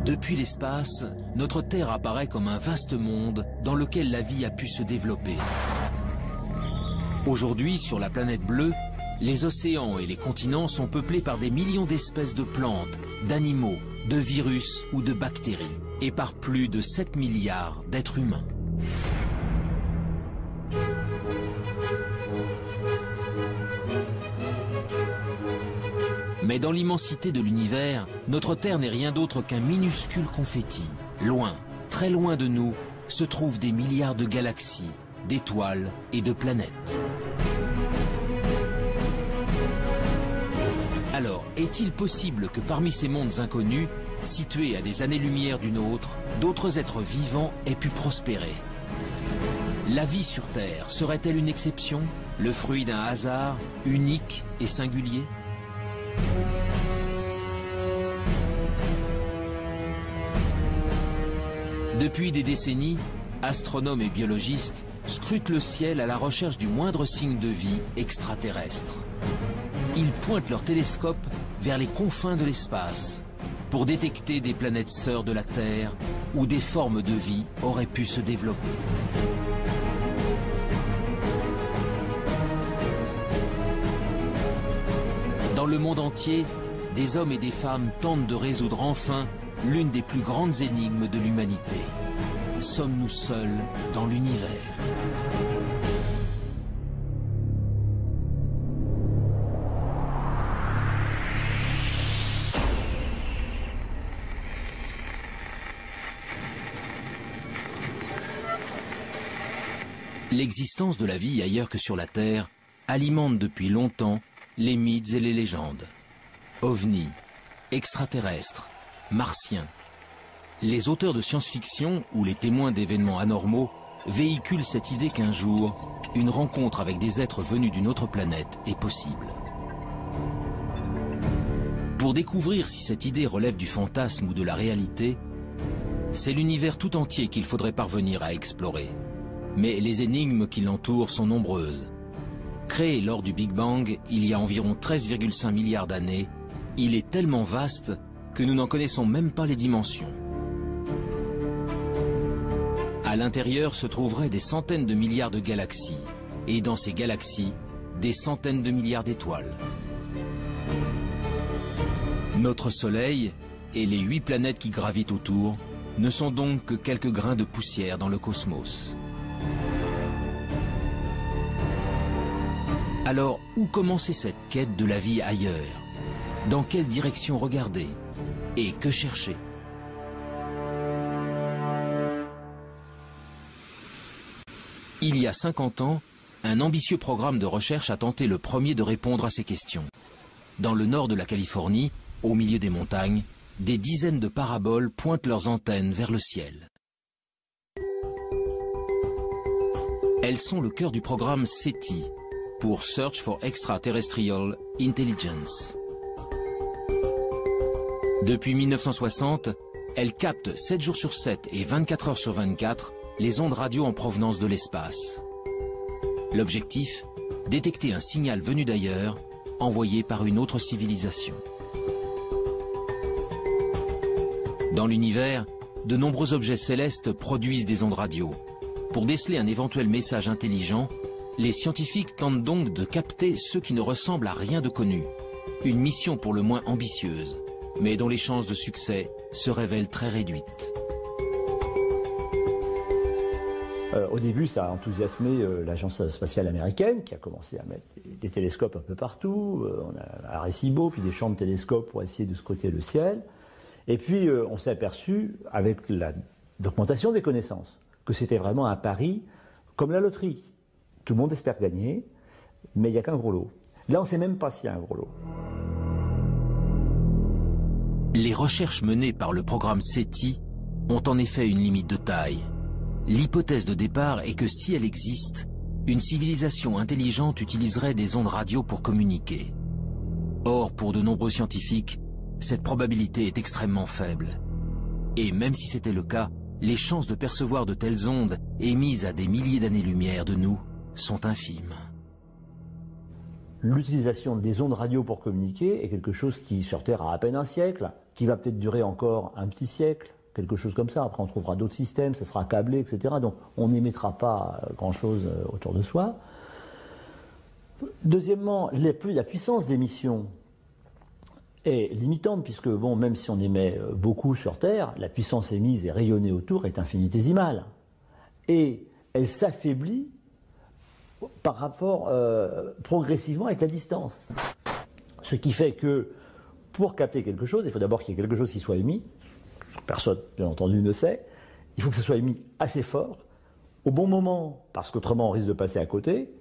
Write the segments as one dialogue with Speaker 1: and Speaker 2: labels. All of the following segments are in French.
Speaker 1: Depuis l'espace, notre Terre apparaît comme un vaste monde dans lequel la vie a pu se développer. Aujourd'hui, sur la planète bleue, les océans et les continents sont peuplés par des millions d'espèces de plantes, d'animaux, de virus ou de bactéries, et par plus de 7 milliards d'êtres humains. Mais dans l'immensité de l'univers, notre Terre n'est rien d'autre qu'un minuscule confetti. Loin, très loin de nous, se trouvent des milliards de galaxies, d'étoiles et de planètes. Alors, est-il possible que parmi ces mondes inconnus, situés à des années-lumière du nôtre, d'autres êtres vivants aient pu prospérer? La vie sur Terre serait-elle une exception, le fruit d'un hasard unique et singulier? Depuis des décennies, astronomes et biologistes scrutent le ciel à la recherche du moindre signe de vie extraterrestre. Ils pointent leurs télescopes vers les confins de l'espace pour détecter des planètes sœurs de la Terre où des formes de vie auraient pu se développer. Dans le monde entier, des hommes et des femmes tentent de résoudre enfin l'une des plus grandes énigmes de l'humanité. Sommes-nous seuls dans l'univers? L'existence de la vie ailleurs que sur la Terre alimente depuis longtemps les mythes et les légendes. OVNI, extraterrestres, martiens. Les auteurs de science-fiction ou les témoins d'événements anormaux véhiculent cette idée qu'un jour, une rencontre avec des êtres venus d'une autre planète est possible. Pour découvrir si cette idée relève du fantasme ou de la réalité, c'est l'univers tout entier qu'il faudrait parvenir à explorer. Mais les énigmes qui l'entourent sont nombreuses. Créé lors du Big Bang il y a environ 13,5 milliards d'années, il est tellement vaste que nous n'en connaissons même pas les dimensions. À l'intérieur se trouveraient des centaines de milliards de galaxies, et dans ces galaxies, des centaines de milliards d'étoiles. Notre Soleil et les 8 planètes qui gravitent autour ne sont donc que quelques grains de poussière dans le cosmos. Alors, où commencer cette quête de la vie ailleurs? Dans quelle direction regarder? Et que chercher? Il y a 50 ans, un ambitieux programme de recherche a tenté le premier de répondre à ces questions. Dans le nord de la Californie, au milieu des montagnes, des dizaines de paraboles pointent leurs antennes vers le ciel. Elles sont le cœur du programme SETI, pour Search for Extraterrestrial Intelligence. Depuis 1960, elles captent 7 jours sur 7 et 24 heures sur 24 les ondes radio en provenance de l'espace. L'objectif, détecter un signal venu d'ailleurs, envoyé par une autre civilisation. Dans l'univers, de nombreux objets célestes produisent des ondes radio. Pour déceler un éventuel message intelligent, les scientifiques tentent donc de capter ceux qui ne ressemblent à rien de connu. Une mission pour le moins ambitieuse, mais dont les chances de succès se révèlent très réduites.
Speaker 2: Au début, ça a enthousiasmé l'agence spatiale américaine qui a commencé à mettre des télescopes un peu partout. On a Arecibo, puis des champs de télescopes pour essayer de scruter le ciel. Et puis, on s'est aperçu, avec la documentation des connaissances, que c'était vraiment un pari comme la loterie. Tout le monde espère gagner, mais il n'y a qu'un gros lot. Là, on ne sait même pas s'il y a un gros lot.
Speaker 1: Les recherches menées par le programme SETI ont en effet une limite de taille. L'hypothèse de départ est que si elle existe, une civilisation intelligente utiliserait des ondes radio pour communiquer. Or, pour de nombreux scientifiques, cette probabilité est extrêmement faible. Et même si c'était le cas, les chances de percevoir de telles ondes émises à des milliers d'années-lumière de nous sont infimes.
Speaker 2: l'utilisation des ondes radio pour communiquer est quelque chose qui, sur Terre, a à peine un siècle, qui va peut-être durer encore un petit siècle, quelque chose comme ça. Après, on trouvera d'autres systèmes, ça sera câblé, etc. Donc, on n'émettra pas grand-chose autour de soi. Deuxièmement, la puissance d'émission est limitante, puisque, bon, même si on émet beaucoup sur Terre, la puissance émise et rayonnée autour est infinitésimale. Et elle s'affaiblit par rapport progressivement avec la distance. Ce qui fait que pour capter quelque chose, il faut d'abord qu'il y ait quelque chose qui soit émis. Personne, bien entendu, ne sait. Il faut que ce soit émis assez fort, au bon moment, parce qu'autrement on risque de passer à côté.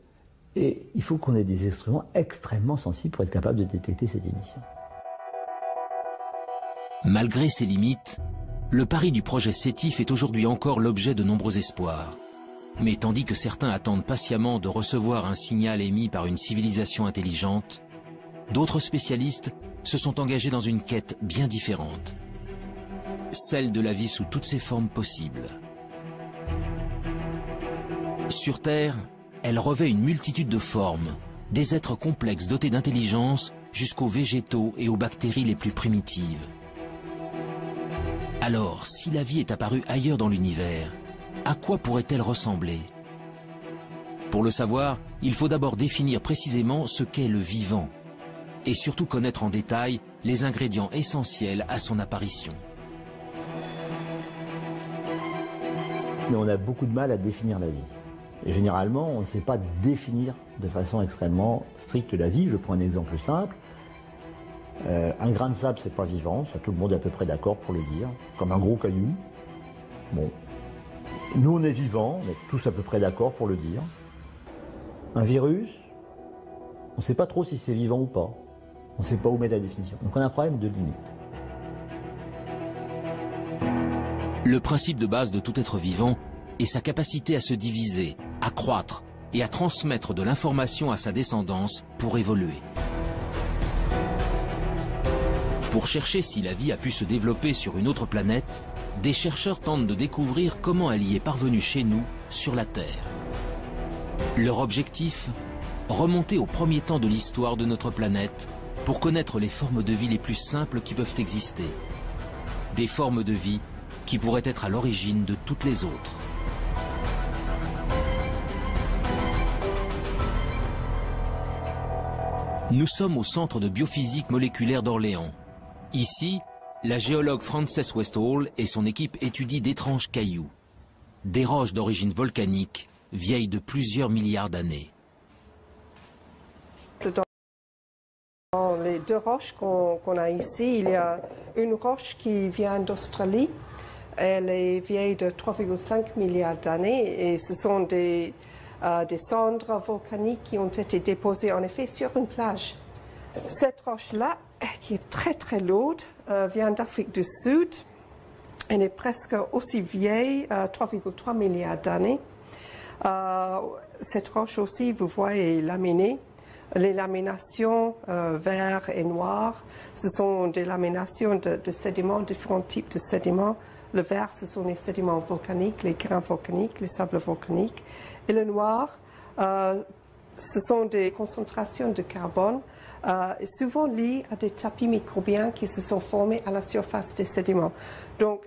Speaker 2: Et il faut qu'on ait des instruments extrêmement sensibles pour être capable de détecter cette émission.
Speaker 1: Malgré ces limites, le pari du projet SETI fait aujourd'hui encore l'objet de nombreux espoirs. Mais tandis que certains attendent patiemment de recevoir un signal émis par une civilisation intelligente, d'autres spécialistes se sont engagés dans une quête bien différente. Celle de la vie sous toutes ses formes possibles. Sur Terre, elle revêt une multitude de formes, des êtres complexes dotés d'intelligence jusqu'aux végétaux et aux bactéries les plus primitives. Alors, si la vie est apparue ailleurs dans l'univers, à quoi pourrait-elle ressembler? Pour le savoir, il faut d'abord définir précisément ce qu'est le vivant, et surtout connaître en détail les ingrédients essentiels à son apparition.
Speaker 2: Mais on a beaucoup de mal à définir la vie. Et généralement, on ne sait pas définir de façon extrêmement stricte la vie. Je prends un exemple simple. Un grain de sable, c'est pas vivant, ça tout le monde est à peu près d'accord pour le dire, comme un gros caillou. Bon. Nous, on est vivants, on est tous à peu près d'accord pour le dire. Un virus, on ne sait pas trop si c'est vivant ou pas. On ne sait pas où mettre la définition. Donc on a un problème de limite.
Speaker 1: Le principe de base de tout être vivant est sa capacité à se diviser, à croître et à transmettre de l'information à sa descendance pour évoluer. Pour chercher si la vie a pu se développer sur une autre planète, des chercheurs tentent de découvrir comment elle y est parvenue chez nous, sur la Terre. Leur objectif ? Remonter au premier temps de l'histoire de notre planète pour connaître les formes de vie les plus simples qui peuvent exister. Des formes de vie qui pourraient être à l'origine de toutes les autres. Nous sommes au Centre de biophysique moléculaire d'Orléans. Ici, la géologue Frances Westall et son équipe étudient d'étranges cailloux, des roches d'origine volcanique, vieilles de plusieurs milliards d'années.
Speaker 3: Dans les deux roches qu'on a ici, il y a une roche qui vient d'Australie. Elle est vieille de 3,5 milliards d'années et ce sont des cendres volcaniques qui ont été déposées en effet sur une plage. Cette roche-là, qui est très très lourde, vient d'Afrique du Sud. Elle est presque aussi vieille, 3,3 milliards d'années. Cette roche aussi, vous voyez, est laminée. Les laminations vert et noir, ce sont des laminations de sédiments, différents types de sédiments. Le vert, ce sont les sédiments volcaniques, les grains volcaniques, les sables volcaniques. Et le noir, ce sont des concentrations de carbone, souvent liées à des tapis microbiens qui se sont formés à la surface des sédiments. Donc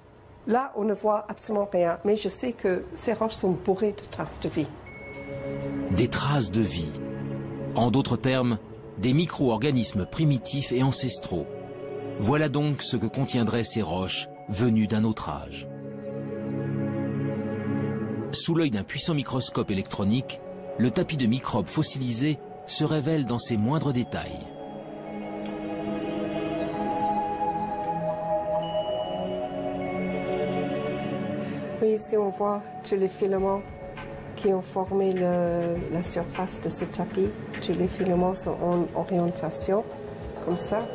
Speaker 3: là, on ne voit absolument rien, mais je sais que ces roches sont bourrées de traces de vie.
Speaker 1: Des traces de vie. En d'autres termes, des micro-organismes primitifs et ancestraux. Voilà donc ce que contiendraient ces roches venues d'un autre âge. Sous l'œil d'un puissant microscope électronique, le tapis de microbes fossilisés se révèle dans ses moindres détails.
Speaker 3: Oui, ici on voit tous les filaments qui ont formé la surface de ce tapis. Tous les filaments sont en orientation, comme ça.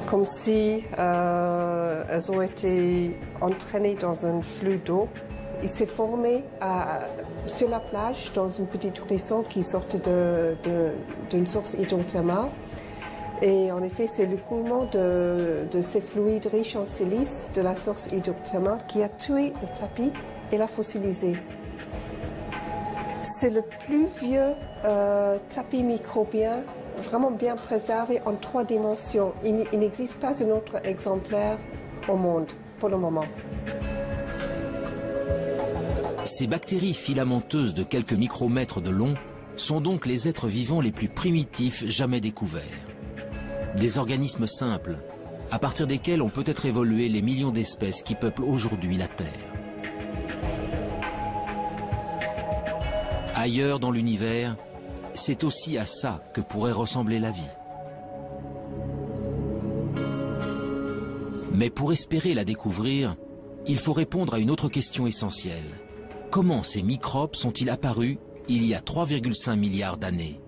Speaker 3: Comme si elles ont été entraînées dans un flux d'eau. Il s'est formé sur la plage dans une petite ruisseau qui sortait d'une source hydrothermale. Et en effet, c'est l'écoulement de ces fluides riches en silice de la source hydrothermale qui a tué le tapis et l'a fossilisé. C'est le plus vieux tapis microbien, vraiment bien préservé en 3 dimensions. Il n'existe pas un autre exemplaire au monde pour le moment.
Speaker 1: Ces bactéries filamenteuses de quelques micromètres de long sont donc les êtres vivants les plus primitifs jamais découverts. Des organismes simples, à partir desquels ont peut-être évolué les millions d'espèces qui peuplent aujourd'hui la Terre. Ailleurs dans l'univers, c'est aussi à ça que pourrait ressembler la vie. Mais pour espérer la découvrir, il faut répondre à une autre question essentielle. Comment ces microbes sont-ils apparus il y a 3,5 milliards d'années?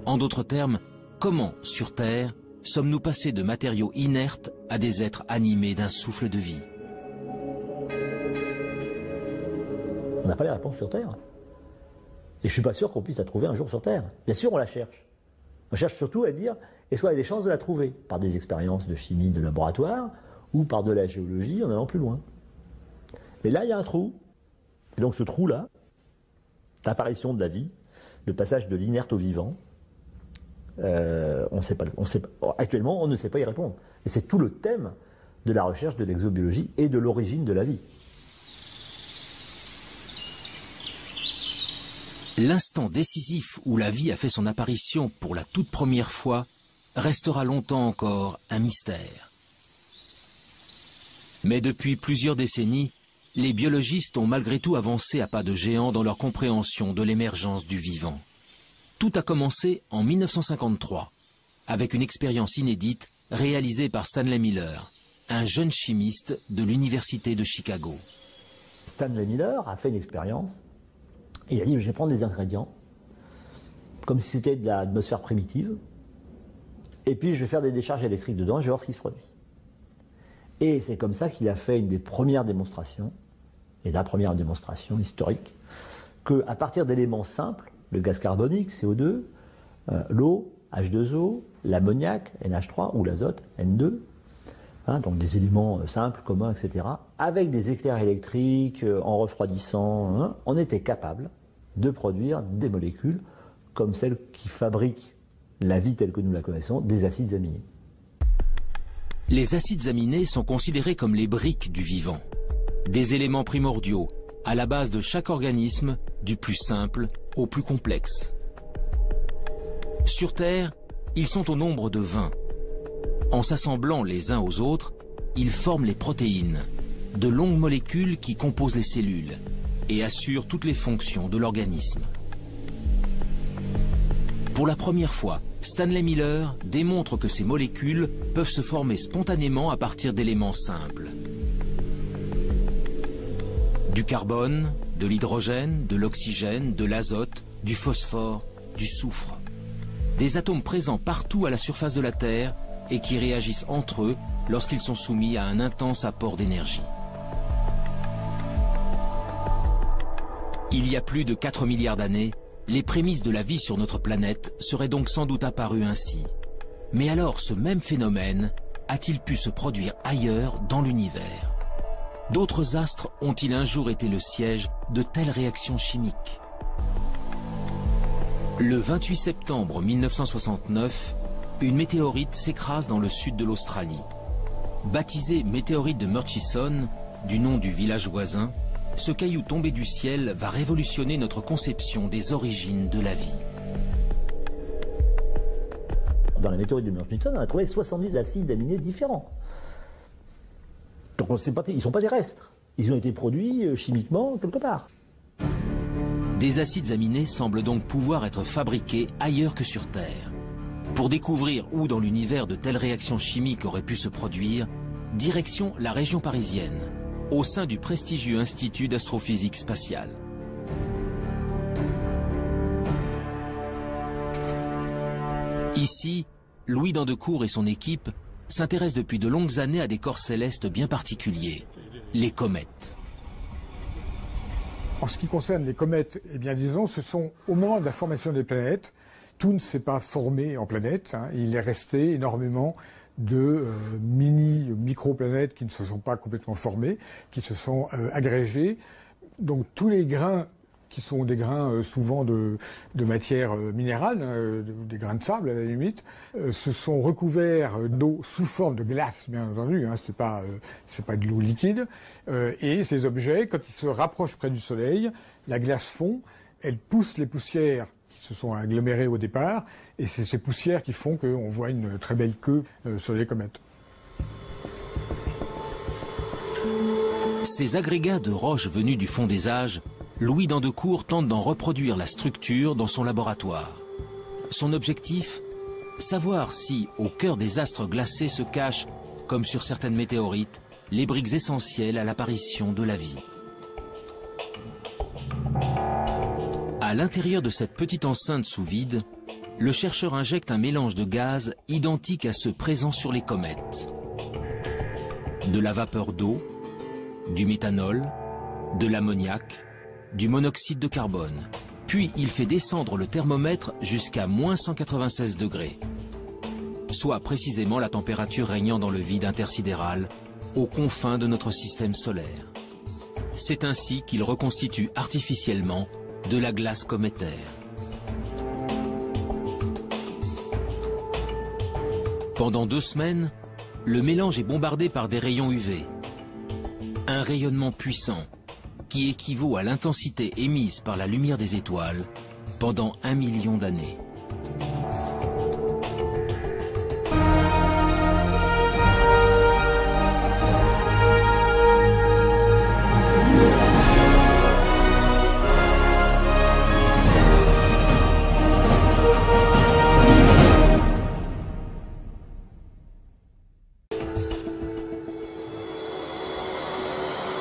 Speaker 1: En d'autres termes, comment, sur Terre, sommes-nous passés de matériaux inertes à des êtres animés d'un souffle de vie?
Speaker 2: On n'a pas les réponses sur Terre. Et je ne suis pas sûr qu'on puisse la trouver un jour sur Terre. Bien sûr, on la cherche. On cherche surtout à dire, est-ce qu'on a des chances de la trouver? Par des expériences de chimie de laboratoire ou par de la géologie en allant plus loin. Mais là, il y a un trou. Et donc ce trou-là, l'apparition de la vie, le passage de l'inerte au vivant, actuellement, on ne sait pas y répondre. Et c'est tout le thème de la recherche de l'exobiologie et de l'origine de la vie.
Speaker 1: L'instant décisif où la vie a fait son apparition pour la toute première fois restera longtemps encore un mystère. Mais depuis plusieurs décennies, les biologistes ont malgré tout avancé à pas de géant dans leur compréhension de l'émergence du vivant. Tout a commencé en 1953, avec une expérience inédite réalisée par Stanley Miller, un jeune chimiste de l'Université de Chicago.
Speaker 2: Stanley Miller a fait une expérience. Il a dit, je vais prendre des ingrédients, comme si c'était de l'atmosphère primitive, et puis je vais faire des décharges électriques dedans, et je vais voir ce qui se produit. Et c'est comme ça qu'il a fait une des premières démonstrations, et la première démonstration historique, qu'à partir d'éléments simples, le gaz carbonique, CO2, l'eau, H2O, l'ammoniac, NH3, ou l'azote, N2, donc des éléments simples, communs, etc., avec des éclairs électriques, en refroidissant, on était capable de produire des molécules comme celles qui fabriquent la vie telle que nous la connaissons, des acides aminés.
Speaker 1: Les acides aminés sont considérés comme les briques du vivant, des éléments primordiaux à la base de chaque organisme, du plus simple au plus complexe. Sur Terre, ils sont au nombre de 20. En s'assemblant les uns aux autres, ils forment les protéines, de longues molécules qui composent les cellules et assurent toutes les fonctions de l'organisme. Pour la première fois, Stanley Miller démontre que ces molécules peuvent se former spontanément à partir d'éléments simples. Du carbone, de l'hydrogène, de l'oxygène, de l'azote, du phosphore, du soufre. Des atomes présents partout à la surface de la Terre et qui réagissent entre eux lorsqu'ils sont soumis à un intense apport d'énergie. Il y a plus de 4 milliards d'années, les prémices de la vie sur notre planète seraient donc sans doute apparues ainsi. Mais alors ce même phénomène a-t-il pu se produire ailleurs dans l'univers? D'autres astres ont-ils un jour été le siège de telles réactions chimiques? Le 28 septembre 1969, une météorite s'écrase dans le sud de l'Australie. Baptisé météorite de Murchison, du nom du village voisin, ce caillou tombé du ciel va révolutionner notre conception des origines de la vie.
Speaker 2: Dans la météorite de Murchison, on a trouvé 70 acides aminés différents. Donc ils ne sont pas terrestres. Ils ont été produits chimiquement quelque part.
Speaker 1: Des acides aminés semblent donc pouvoir être fabriqués ailleurs que sur Terre. Pour découvrir où dans l'univers de telles réactions chimiques auraient pu se produire, direction la région parisienne, au sein du prestigieux Institut d'astrophysique spatiale. Ici, Louis Dandecourt et son équipe s'intéressent depuis de longues années à des corps célestes bien particuliers, les comètes.
Speaker 4: En ce qui concerne les comètes, eh bien disons, ce sont au moment de la formation des planètes, tout ne s'est pas formé en planètes, il est resté énormément de micro-planètes qui ne se sont pas complètement formées, qui se sont agrégées. Donc tous les grains qui sont des grains souvent de matière minérale, des grains de sable à la limite, se sont recouverts d'eau sous forme de glace, bien entendu, hein, c'est pas de l'eau liquide, et ces objets, quand ils se rapprochent près du Soleil, la glace fond, elle pousse les poussières qui se sont agglomérées au départ, et c'est ces poussières qui font qu'on voit une très belle queue sur les comètes.
Speaker 1: Ces agrégats de roches venus du fond des âges, Louis d'Andecourt tente d'en reproduire la structure dans son laboratoire. Son objectif, savoir si, au cœur des astres glacés se cachent, comme sur certaines météorites, les briques essentielles à l'apparition de la vie. À l'intérieur de cette petite enceinte sous vide, le chercheur injecte un mélange de gaz identique à ceux présents sur les comètes. De la vapeur d'eau, du méthanol, de l'ammoniac, du monoxyde de carbone. Puis il fait descendre le thermomètre jusqu'à -196 degrés, soit précisément la température régnant dans le vide intersidéral, aux confins de notre système solaire. C'est ainsi qu'il reconstitue artificiellement de la glace cométaire. Pendant 2 semaines, le mélange est bombardé par des rayons UV. Un rayonnement puissant qui équivaut à l'intensité émise par la lumière des étoiles pendant 1 million d'années.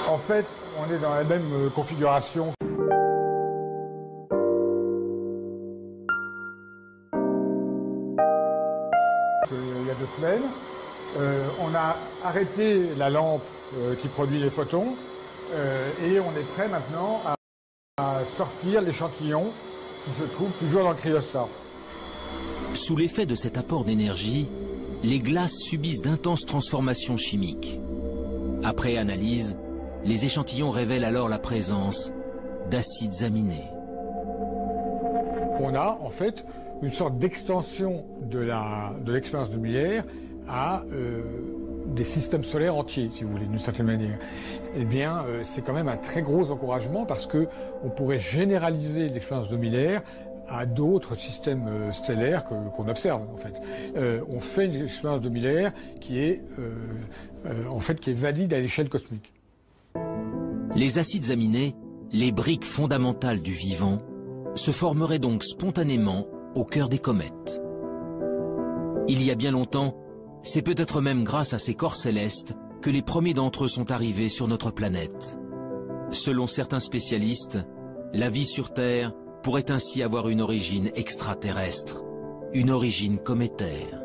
Speaker 4: En fait, on est dans la même configuration. Il y a 2 semaines, on a arrêté la lampe qui produit les photons et on est prêt maintenant à sortir l'échantillon qui se trouve toujours dans le cryostat.
Speaker 1: Sous l'effet de cet apport d'énergie, les glaces subissent d'intenses transformations chimiques. Après analyse, les échantillons révèlent alors la présence d'acides aminés.
Speaker 4: On a en fait une sorte d'extension de l'expérience de Miller à des systèmes solaires entiers, si vous voulez, d'une certaine manière. Eh bien, c'est quand même un très gros encouragement parce qu'on pourrait généraliser l'expérience de Miller à d'autres systèmes stellaires qu'on observe, en fait. On fait une expérience de Miller qui est valide à l'échelle cosmique.
Speaker 1: Les acides aminés, les briques fondamentales du vivant, se formeraient donc spontanément au cœur des comètes. Il y a bien longtemps, c'est peut-être même grâce à ces corps célestes que les premiers d'entre eux sont arrivés sur notre planète. Selon certains spécialistes, la vie sur Terre pourrait ainsi avoir une origine extraterrestre, une origine cométaire.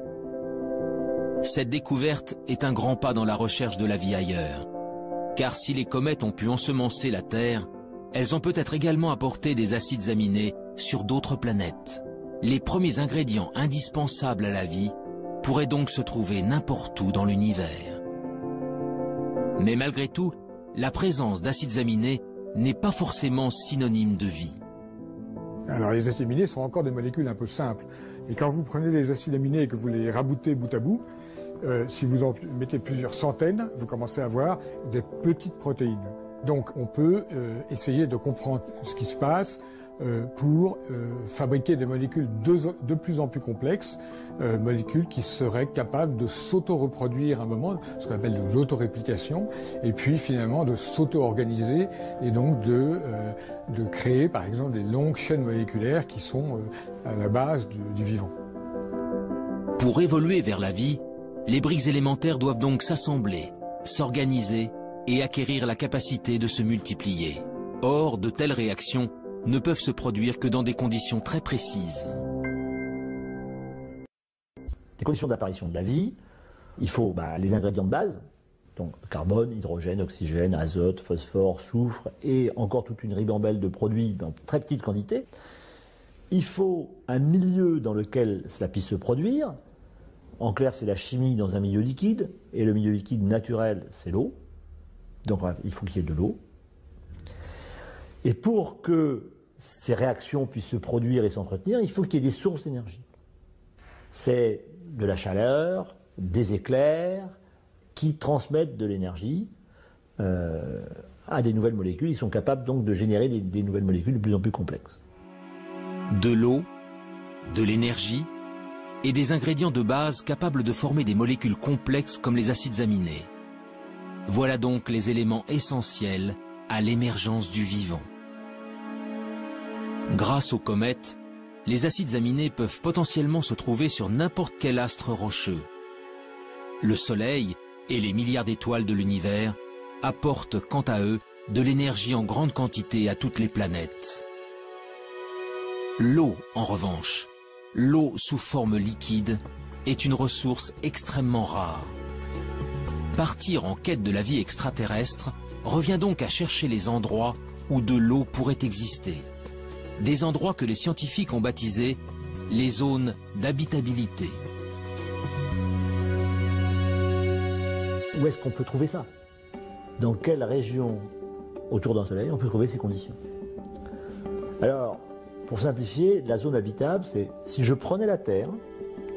Speaker 1: Cette découverte est un grand pas dans la recherche de la vie ailleurs. Car si les comètes ont pu ensemencer la Terre, elles ont peut-être également apporté des acides aminés sur d'autres planètes. Les premiers ingrédients indispensables à la vie pourraient donc se trouver n'importe où dans l'univers. Mais malgré tout, la présence d'acides aminés n'est pas forcément synonyme de vie.
Speaker 4: Alors les acides aminés sont encore des molécules un peu simples. Et quand vous prenez des acides aminés et que vous les raboutez bout à bout, si vous en mettez plusieurs centaines, vous commencez à avoir des petites protéines. Donc on peut essayer de comprendre ce qui se passe pour fabriquer des molécules de plus en plus complexes, molécules qui seraient capables de s'auto-reproduire à un moment, ce qu'on appelle de l'autoréplication, et puis finalement de s'auto-organiser et donc de créer par exemple des longues chaînes moléculaires qui sont à la base du vivant.
Speaker 1: Pour évoluer vers la vie, les briques élémentaires doivent donc s'assembler, s'organiser et acquérir la capacité de se multiplier. Or, de telles réactions ne peuvent se produire que dans des conditions très précises.
Speaker 2: Les conditions d'apparition de la vie, il faut les ingrédients de base, donc carbone, hydrogène, oxygène, azote, phosphore, soufre et encore toute une ribambelle de produits dans très petites quantités. Il faut un milieu dans lequel cela puisse se produire. En clair, c'est la chimie dans un milieu liquide, et le milieu liquide naturel, c'est l'eau. Donc il faut qu'il y ait de l'eau. Et pour que ces réactions puissent se produire et s'entretenir, il faut qu'il y ait des sources d'énergie. C'est de la chaleur, des éclairs qui transmettent de l'énergie à des nouvelles molécules. Ils sont capables donc de générer des nouvelles molécules de plus en plus complexes.
Speaker 1: De l'eau, de l'énergie et des ingrédients de base capables de former des molécules complexes comme les acides aminés. Voilà donc les éléments essentiels à l'émergence du vivant. Grâce aux comètes, les acides aminés peuvent potentiellement se trouver sur n'importe quel astre rocheux. Le Soleil et les milliards d'étoiles de l'univers apportent quant à eux de l'énergie en grande quantité à toutes les planètes. L'eau, en revanche, l'eau sous forme liquide, est une ressource extrêmement rare. Partir en quête de la vie extraterrestre revient donc à chercher les endroits où de l'eau pourrait exister. Des endroits que les scientifiques ont baptisés les zones d'habitabilité.
Speaker 2: Où est-ce qu'on peut trouver ça? Dans quelle région autour d'un soleil on peut trouver ces conditions? Alors, pour simplifier, la zone habitable, c'est si je prenais la Terre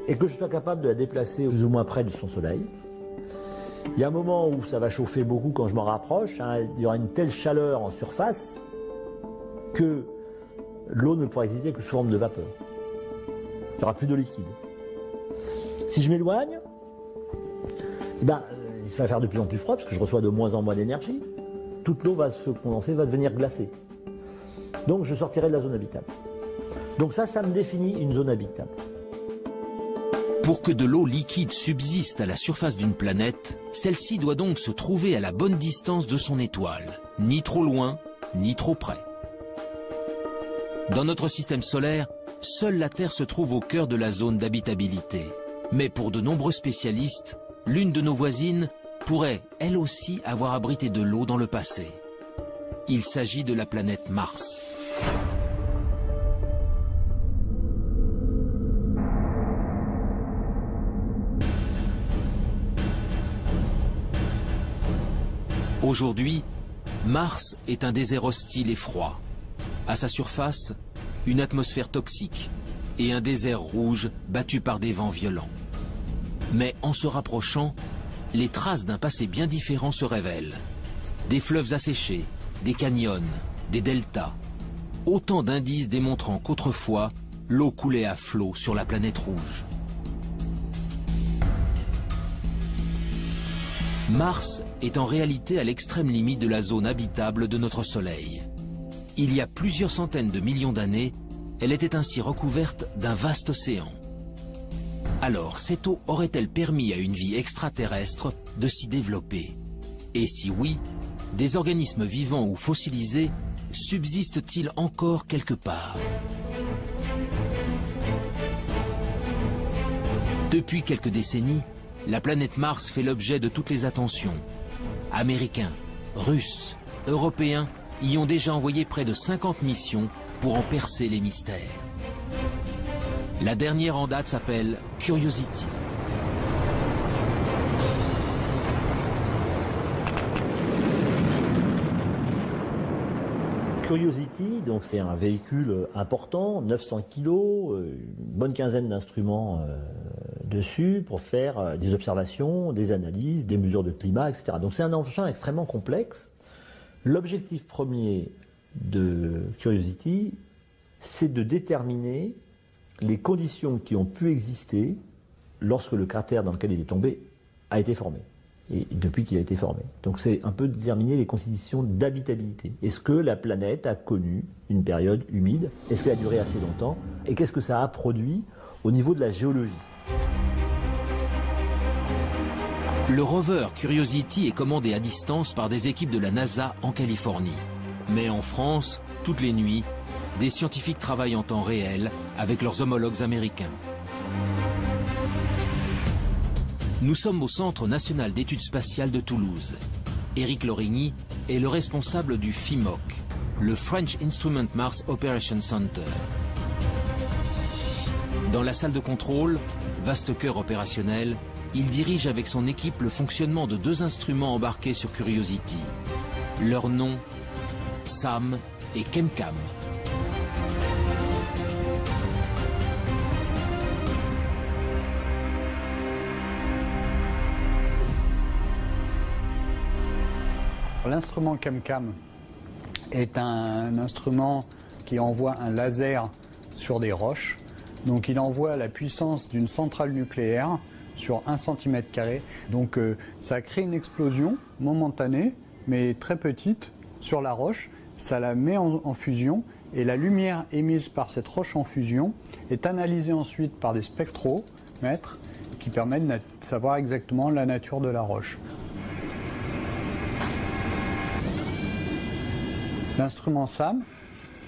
Speaker 2: et que je sois capable de la déplacer plus ou moins près de son soleil, il y a un moment où ça va chauffer beaucoup quand je m'en rapproche, hein, il y aura une telle chaleur en surface que l'eau ne pourra exister que sous forme de vapeur. Il n'y aura plus de liquide. Si je m'éloigne, il va faire de plus en plus froid parce que je reçois de moins en moins d'énergie. Toute l'eau va se condenser, va devenir glacée. Donc je sortirai de la zone habitable. Donc ça me définit une zone habitable.
Speaker 1: Pour que de l'eau liquide subsiste à la surface d'une planète, celle-ci doit donc se trouver à la bonne distance de son étoile, ni trop loin, ni trop près. Dans notre système solaire, seule la Terre se trouve au cœur de la zone d'habitabilité. Mais pour de nombreux spécialistes, l'une de nos voisines pourrait, elle aussi, avoir abrité de l'eau dans le passé. Il s'agit de la planète Mars. Aujourd'hui, Mars est un désert hostile et froid. À sa surface, une atmosphère toxique et un désert rouge battu par des vents violents. Mais en se rapprochant, les traces d'un passé bien différent se révèlent. Des fleuves asséchés, des canyons, des deltas. Autant d'indices démontrant qu'autrefois, l'eau coulait à flot sur la planète rouge. Mars est en réalité à l'extrême limite de la zone habitable de notre Soleil. Il y a plusieurs centaines de millions d'années, elle était ainsi recouverte d'un vaste océan. Alors, cette eau aurait-elle permis à une vie extraterrestre de s'y développer? Et si oui, des organismes vivants ou fossilisés subsistent-ils encore quelque part? Depuis quelques décennies, la planète Mars fait l'objet de toutes les attentions. Américains, Russes, Européens y ont déjà envoyé près de 50 missions pour en percer les mystères. La dernière en date s'appelle Curiosity.
Speaker 2: Curiosity, donc c'est un véhicule important, 900 kg, une bonne quinzaine d'instruments dessus pour faire des observations, des analyses, des mesures de climat, etc. Donc c'est un engin extrêmement complexe. L'objectif premier de Curiosity, c'est de déterminer les conditions qui ont pu exister lorsque le cratère dans lequel il est tombé a été formé, et depuis qu'il a été formé. Donc c'est un peu déterminer les conditions d'habitabilité. Est-ce que la planète a connu une période humide? Est-ce qu'elle a duré assez longtemps? Et qu'est-ce que ça a produit au niveau de la géologie?
Speaker 1: Le rover Curiosity est commandé à distance par des équipes de la NASA en Californie. Mais en France, toutes les nuits, des scientifiques travaillent en temps réel avec leurs homologues américains. Nous sommes au Centre national d'études spatiales de Toulouse. Éric Lorigny est le responsable du FIMOC, le French Instrument Mars Operation Center. Dans la salle de contrôle, vaste cœur opérationnel, il dirige avec son équipe le fonctionnement de deux instruments embarqués sur Curiosity. Leur nom, Sam et ChemCam.
Speaker 5: L'instrument ChemCam est un instrument qui envoie un laser sur des roches. Donc il envoie la puissance d'une centrale nucléaire sur 1 cm². Donc ça crée une explosion momentanée, mais très petite, sur la roche. Ça la met en fusion et la lumière émise par cette roche en fusion est analysée ensuite par des spectromètres qui permettent de savoir exactement la nature de la roche. L'instrument SAM,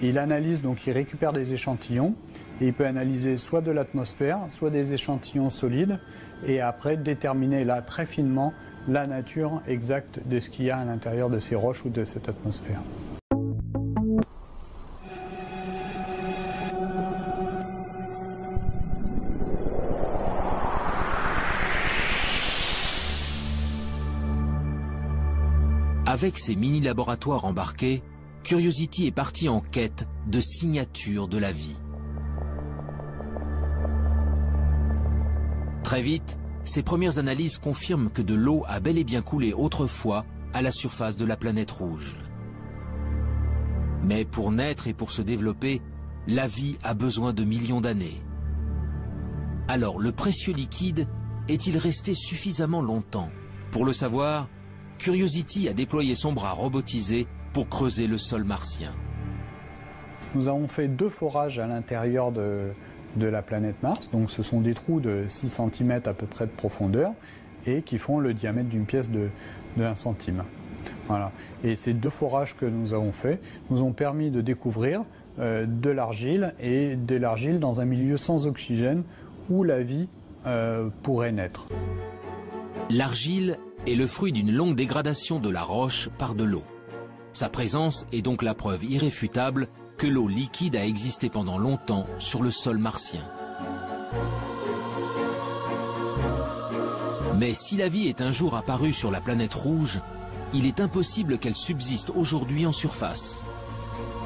Speaker 5: il analyse, donc il récupère des échantillons et il peut analyser soit de l'atmosphère, soit des échantillons solides et après déterminer là très finement la nature exacte de ce qu'il y a à l'intérieur de ces roches ou de cette atmosphère.
Speaker 1: Avec ses mini-laboratoires embarqués, Curiosity est parti en quête de signatures de la vie. Très vite, ses premières analyses confirment que de l'eau a bel et bien coulé autrefois à la surface de la planète rouge. Mais pour naître et pour se développer, la vie a besoin de millions d'années. Alors le précieux liquide est-il resté suffisamment longtemps? Pour le savoir, Curiosity a déployé son bras robotisé pour creuser le sol martien.
Speaker 5: Nous avons fait 2 forages à l'intérieur de la planète Mars. Donc ce sont des trous de 6 cm à peu près de profondeur et qui font le diamètre d'une pièce de 1 centime. Voilà. Et ces 2 forages que nous avons faits nous ont permis de découvrir de l'argile et de l'argile dans un milieu sans oxygène où la vie pourrait naître.
Speaker 1: L'argile est le fruit d'une longue dégradation de la roche par de l'eau. Sa présence est donc la preuve irréfutable que l'eau liquide a existé pendant longtemps sur le sol martien. Mais si la vie est un jour apparue sur la planète rouge, il est impossible qu'elle subsiste aujourd'hui en surface.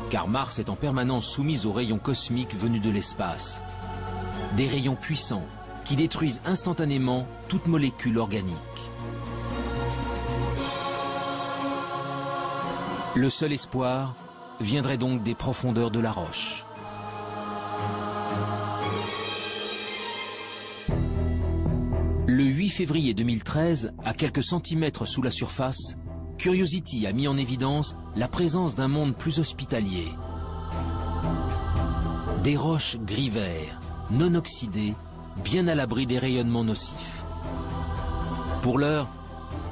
Speaker 1: Car Mars est en permanence soumise aux rayons cosmiques venus de l'espace. Des rayons puissants qui détruisent instantanément toute molécule organique. Le seul espoir viendrait donc des profondeurs de la roche. Le 8 février 2013, à quelques centimètres sous la surface, Curiosity a mis en évidence la présence d'un monde plus hospitalier. Des roches gris-vert, non oxydées, bien à l'abri des rayonnements nocifs. Pour l'heure,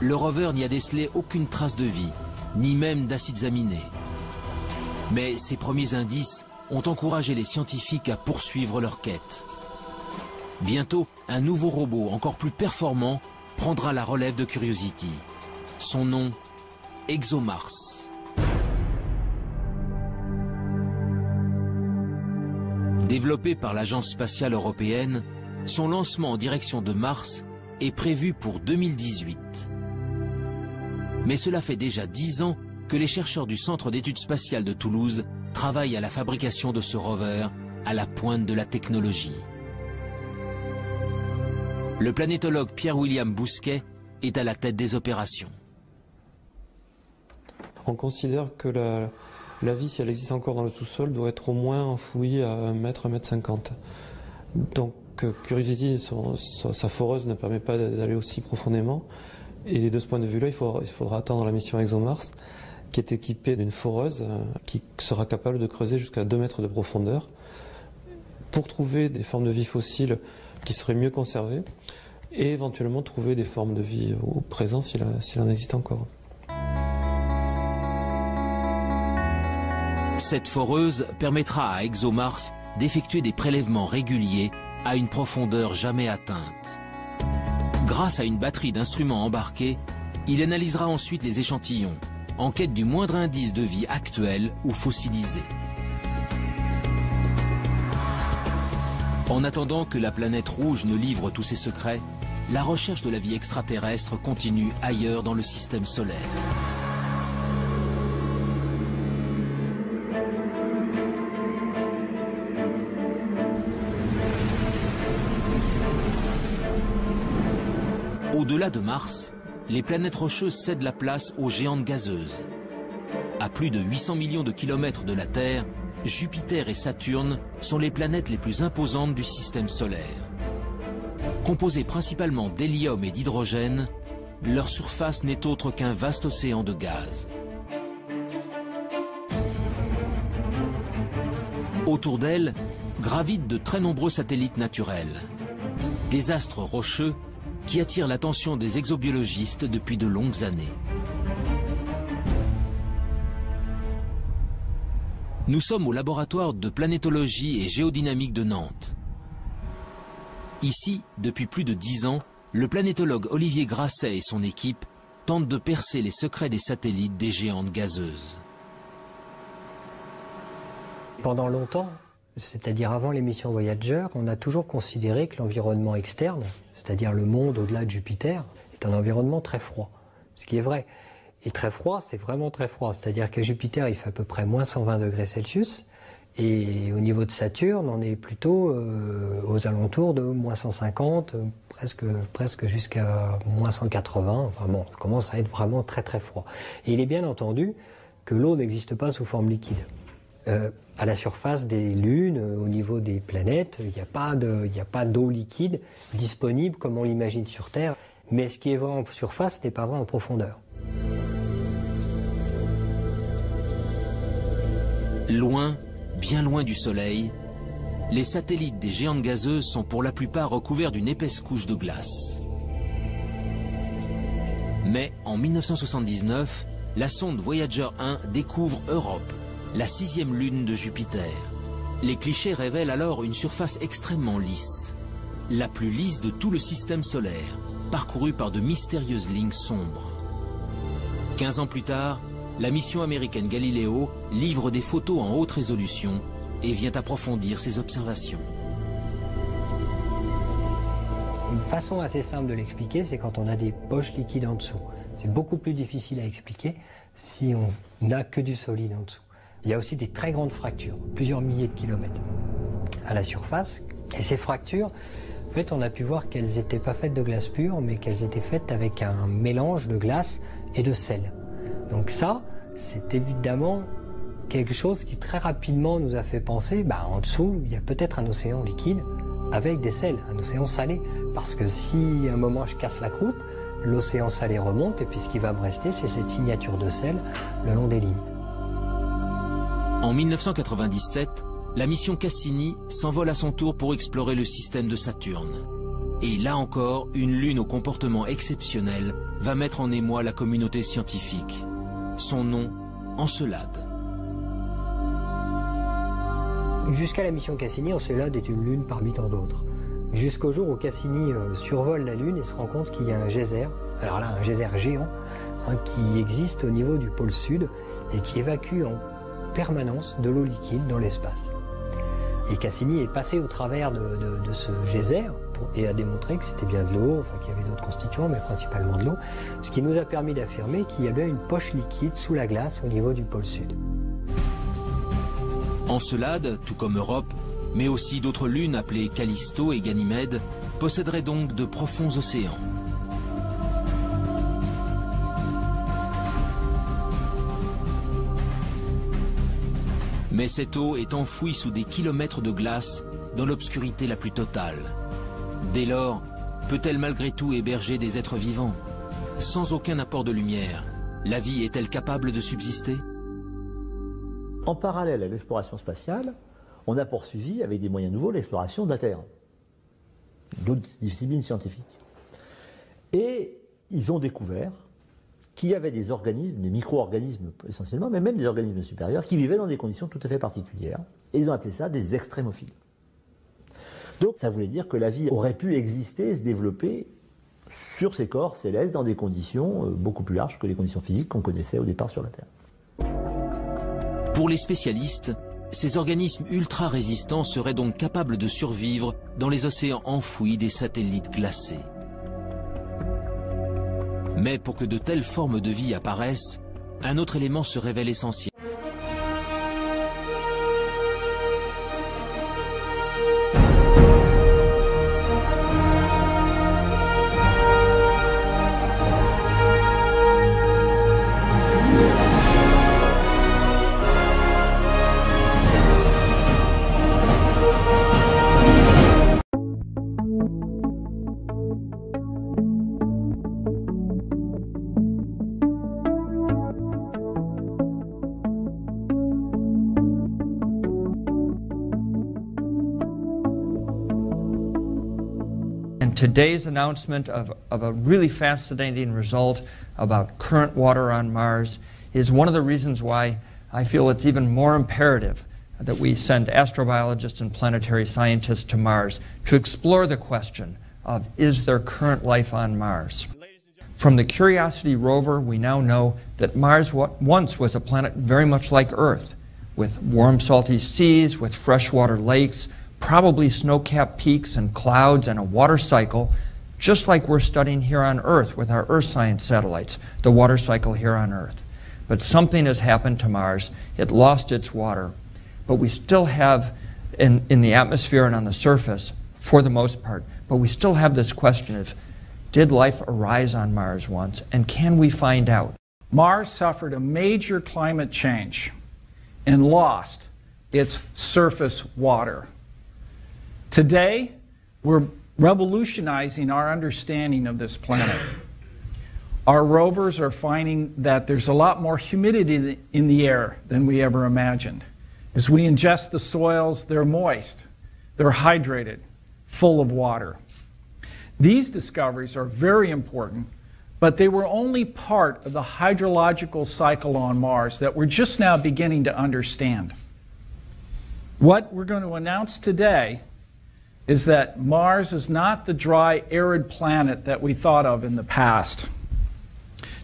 Speaker 1: le rover n'y a décelé aucune trace de vie, ni même d'acides aminés. Mais ces premiers indices ont encouragé les scientifiques à poursuivre leur quête. Bientôt, un nouveau robot encore plus performant prendra la relève de Curiosity. Son nom, ExoMars. Développé par l'Agence spatiale européenne, son lancement en direction de Mars est prévu pour 2018. Mais cela fait déjà 10 ans que les chercheurs du Centre d'études spatiales de Toulouse travaillent à la fabrication de ce rover à la pointe de la technologie. Le planétologue Pierre-William Bousquet est à la tête des opérations.
Speaker 6: On considère que la vie, si elle existe encore dans le sous-sol, doit être au moins enfouie à 1 mètre, 1 mètre 50. Donc Curiosity, sa foreuse ne permet pas d'aller aussi profondément. Et de ce point de vue-là, il faudra attendre la mission ExoMars, qui est équipée d'une foreuse qui sera capable de creuser jusqu'à 2 mètres de profondeur pour trouver des formes de vie fossiles qui seraient mieux conservées et éventuellement trouver des formes de vie au présent s'il en existe encore.
Speaker 1: Cette foreuse permettra à ExoMars d'effectuer des prélèvements réguliers à une profondeur jamais atteinte. Grâce à une batterie d'instruments embarqués, il analysera ensuite les échantillons, en quête du moindre indice de vie actuelle ou fossilisée. En attendant que la planète rouge ne livre tous ses secrets, la recherche de la vie extraterrestre continue ailleurs dans le système solaire. Au-delà de Mars, les planètes rocheuses cèdent la place aux géantes gazeuses. À plus de 800 millions de kilomètres de la Terre, Jupiter et Saturne sont les planètes les plus imposantes du système solaire. Composées principalement d'hélium et d'hydrogène, leur surface n'est autre qu'un vaste océan de gaz. Autour d'elles gravitent de très nombreux satellites naturels, des astres rocheux qui attirent l'attention des exobiologistes depuis de longues années. Nous sommes au laboratoire de planétologie et géodynamique de Nantes. Ici, depuis plus de 10 ans, le planétologue Olivier Grasset et son équipe tentent de percer les secrets des satellites des géantes gazeuses.
Speaker 7: Pendant longtemps, c'est-à-dire avant les missions Voyager, on a toujours considéré que l'environnement externe, c'est-à-dire le monde au-delà de Jupiter, est un environnement très froid. Ce qui est vrai. Et très froid, c'est vraiment très froid. C'est-à-dire qu'à Jupiter, il fait à peu près moins 120 degrés Celsius. Et au niveau de Saturne, on est plutôt aux alentours de moins 150, presque jusqu'à moins 180. Enfin bon, ça commence à être vraiment très très froid. Et il est bien entendu que l'eau n'existe pas sous forme liquide. À la surface des lunes, au niveau des planètes, il n'y a pas d'eau liquide disponible comme on l'imagine sur Terre. Mais ce qui est vrai en surface n'est pas vrai en profondeur.
Speaker 1: Loin, bien loin du Soleil, les satellites des géantes gazeuses sont pour la plupart recouverts d'une épaisse couche de glace. Mais en 1979, la sonde Voyager 1 découvre Europe, la 6e lune de Jupiter. Les clichés révèlent alors une surface extrêmement lisse, la plus lisse de tout le système solaire, parcourue par de mystérieuses lignes sombres. 15 ans plus tard, la mission américaine Galileo livre des photos en haute résolution et vient approfondir ses observations.
Speaker 7: Une façon assez simple de l'expliquer, c'est quand on a des poches liquides en dessous. C'est beaucoup plus difficile à expliquer si on n'a que du solide en dessous. Il y a aussi des très grandes fractures, plusieurs milliers de kilomètres à la surface. Et ces fractures, en fait, on a pu voir qu'elles n'étaient pas faites de glace pure, mais qu'elles étaient faites avec un mélange de glace et de sel. Donc ça, c'est évidemment quelque chose qui très rapidement nous a fait penser, en dessous, il y a peut-être un océan liquide avec des sels, un océan salé. Parce que si à un moment je casse la croûte, l'océan salé remonte et puis ce qui va me rester, c'est cette signature de sel le long des lignes.
Speaker 1: En 1997, la mission Cassini s'envole à son tour pour explorer le système de Saturne. Et là encore, une lune au comportement exceptionnel va mettre en émoi la communauté scientifique. Son nom, Encelade.
Speaker 7: Jusqu'à la mission Cassini, Encelade est une lune parmi tant d'autres. Jusqu'au jour où Cassini survole la Lune et se rend compte qu'il y a un geyser, alors là un geyser géant, qui existe au niveau du pôle sud et qui évacue en permanence de l'eau liquide dans l'espace. Et Cassini est passé au travers de ce geyser et a démontré que c'était bien de l'eau, enfin qu'il y avait d'autres constituants, mais principalement de l'eau, ce qui nous a permis d'affirmer qu'il y avait une poche liquide sous la glace au niveau du pôle sud.
Speaker 1: Encelade, tout comme Europe, mais aussi d'autres lunes appelées Callisto et Ganymède, posséderaient donc de profonds océans. Mais cette eau est enfouie sous des kilomètres de glace dans l'obscurité la plus totale. Dès lors, peut-elle malgré tout héberger des êtres vivants? Sans aucun apport de lumière, la vie est-elle capable de subsister?
Speaker 2: En parallèle à l'exploration spatiale, on a poursuivi avec des moyens nouveaux l'exploration de la Terre, d'autres disciplines scientifiques. Et ils ont découvert qu'il y avait des organismes, des micro-organismes essentiellement, mais même des organismes supérieurs, qui vivaient dans des conditions tout à fait particulières. Et ils ont appelé ça des extrémophiles. Donc ça voulait dire que la vie aurait pu exister, se développer sur ces corps célestes dans des conditions beaucoup plus larges que les conditions physiques qu'on connaissait au départ sur la Terre.
Speaker 1: Pour les spécialistes, ces organismes ultra résistants seraient donc capables de survivre dans les océans enfouis des satellites glacés. Mais pour que de telles formes de vie apparaissent, un autre élément se révèle essentiel.
Speaker 8: And today's announcement of a really fascinating result about current water on Mars is one of the reasons why I feel it's even more imperative that we send astrobiologists and planetary scientists to Mars to explore the question of, is there current life on Mars? From the Curiosity rover, we now know that Mars once was a planet very much like Earth, with warm, salty seas, with freshwater lakes, probably snow-capped peaks and clouds and a water cycle, just like we're studying here on Earth with our Earth science satellites, the water cycle here on Earth. But something has happened to Mars. It lost its water. But we still have, in the atmosphere and on the surface, for the most part, but we still have this question of, did life arise on Mars once, and can we find out?
Speaker 9: Mars suffered a major climate change and lost its surface water. Today, we're revolutionizing our understanding of this planet. Our rovers are finding that there's a lot more humidity in the air than we ever imagined. As we ingest the soils, they're moist, they're hydrated, full of water. These discoveries are very important, but they were only part of the hydrological cycle on Mars that we're just now beginning to understand. What we're going to announce today is that Mars is not the dry, arid planet that we thought of in the past.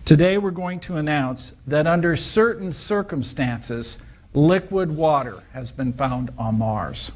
Speaker 9: Today we're going to announce that under certain circumstances, liquid water has been found on Mars.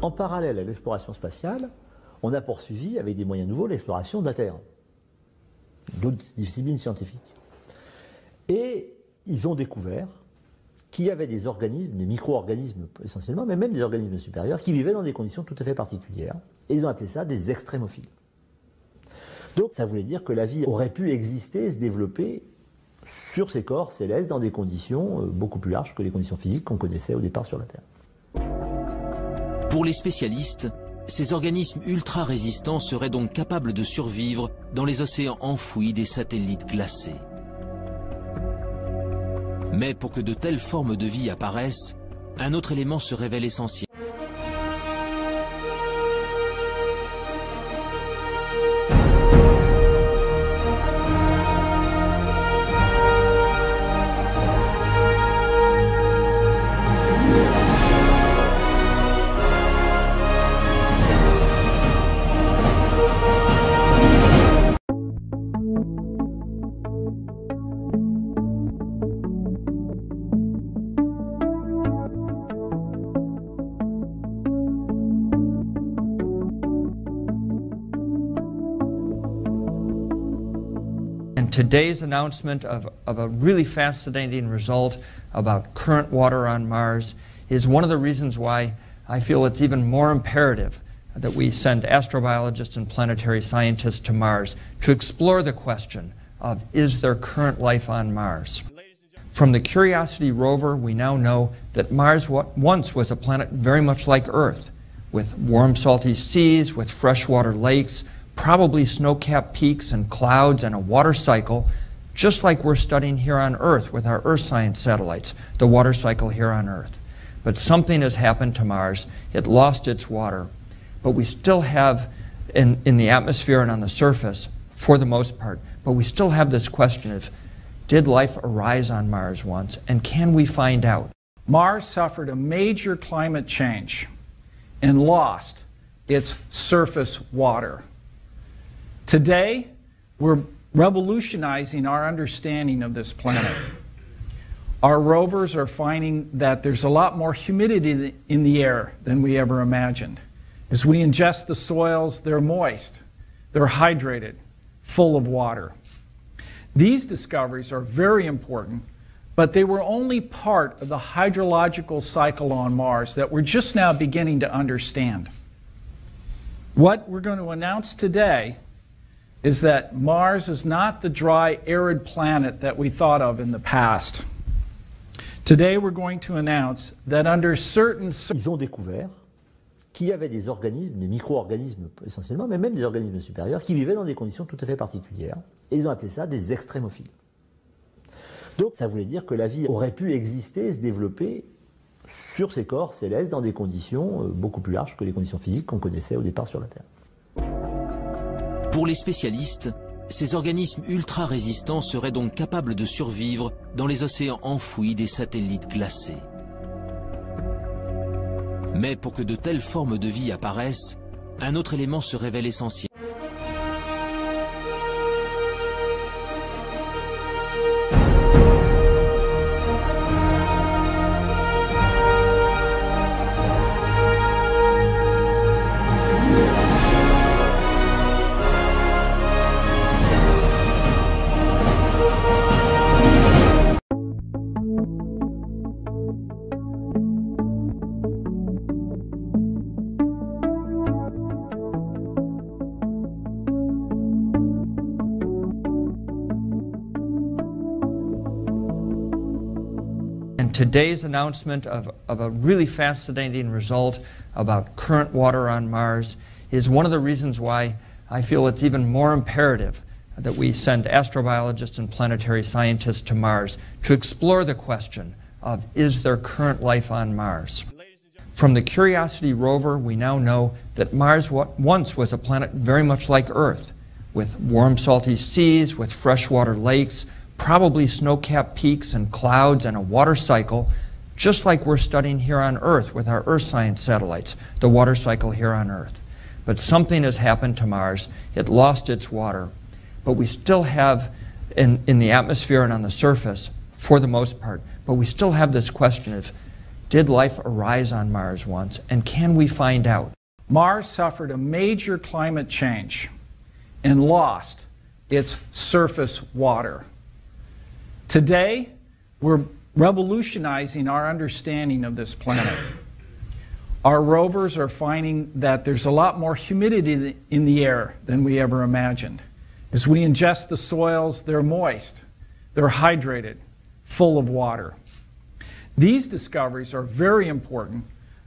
Speaker 2: En parallèle à l'exploration spatiale, on a poursuivi avec des moyens nouveaux l'exploration de la Terre, d'autres disciplines scientifiques. Et ils ont découvert qu'il y avait des organismes, des micro-organismes essentiellement, mais même des organismes supérieurs, qui vivaient dans des conditions tout à fait particulières. Et ils ont appelé ça des extrémophiles. Donc ça voulait dire que la vie aurait pu exister et se développer sur ces corps célestes dans des conditions beaucoup plus larges que les conditions physiques qu'on connaissait au départ sur la Terre.
Speaker 1: Pour les spécialistes, ces organismes ultra-résistants seraient donc capables de survivre dans les océans enfouis des satellites glacés. Mais pour que de telles formes de vie apparaissent, un autre élément se révèle essentiel.
Speaker 8: Today's announcement of a really fascinating result about current water on Mars is one of the reasons why I feel it's even more imperative that we send astrobiologists and planetary scientists to Mars to explore the question of, is there current life on Mars? From the Curiosity rover, we now know that Mars once was a planet very much like Earth, with warm, salty seas, with freshwater lakes, probably snow-capped peaks and clouds and a water cycle, just like we're studying here on Earth with our Earth science satellites, the water cycle here on Earth. But something has happened to Mars. It lost its water. But we still have, in the atmosphere and on the surface, for the most part, but we still have this question of, did life arise on Mars once, and can we find out?
Speaker 9: Mars suffered a major climate change and lost its surface water. Today, we're revolutionizing our understanding of this planet. Our rovers are finding that there's a lot more humidity in the air than we ever imagined. As we ingest the soils, they're moist, they're hydrated, full of water. These discoveries are very important, but they were only part of the hydrological cycle on Mars that we're just now beginning to understand. What we're going to announce today is that Mars is not the dry, arid planet that we thought of in the past. Today we're going to announce that under certain...
Speaker 2: Ils ont découvert qu'il y avait des organismes, des micro-organismes essentiellement, mais même des organismes supérieurs, qui vivaient dans des conditions tout à fait particulières. Et ils ont appelé ça des extrémophiles. Donc ça voulait dire que la vie aurait pu exister et se développer sur ces corps célestes dans des conditions beaucoup plus larges que les conditions physiques qu'on connaissait au départ sur la Terre.
Speaker 1: Pour les spécialistes, ces organismes ultra-résistants seraient donc capables de survivre dans les océans enfouis des satellites glacés. Mais pour que de telles formes de vie apparaissent, un autre élément se révèle essentiel.
Speaker 8: Today's announcement of a really fascinating result about current water on Mars is one of the reasons why I feel it's even more imperative that we send astrobiologists and planetary scientists to Mars to explore the question of, is there current life on Mars? From the Curiosity rover, we now know that Mars once was a planet very much like Earth, with warm, salty seas, with freshwater lakes, probably snow-capped peaks and clouds and a water cycle, just like we're studying here on Earth with our Earth science satellites, the water cycle here on Earth. But something has happened to Mars. It lost its water. But we still have, in the atmosphere and on the surface, for the most part, but we still have this question of, did life arise on Mars once, and can we find out?
Speaker 9: Mars suffered a major climate change and lost its surface water. Today, we're revolutionizing our understanding of this planet. Our rovers are finding that there's a lot more humidity in the air than we ever imagined. As we ingest the soils, they're moist, they're hydrated, full of water. These discoveries are very important,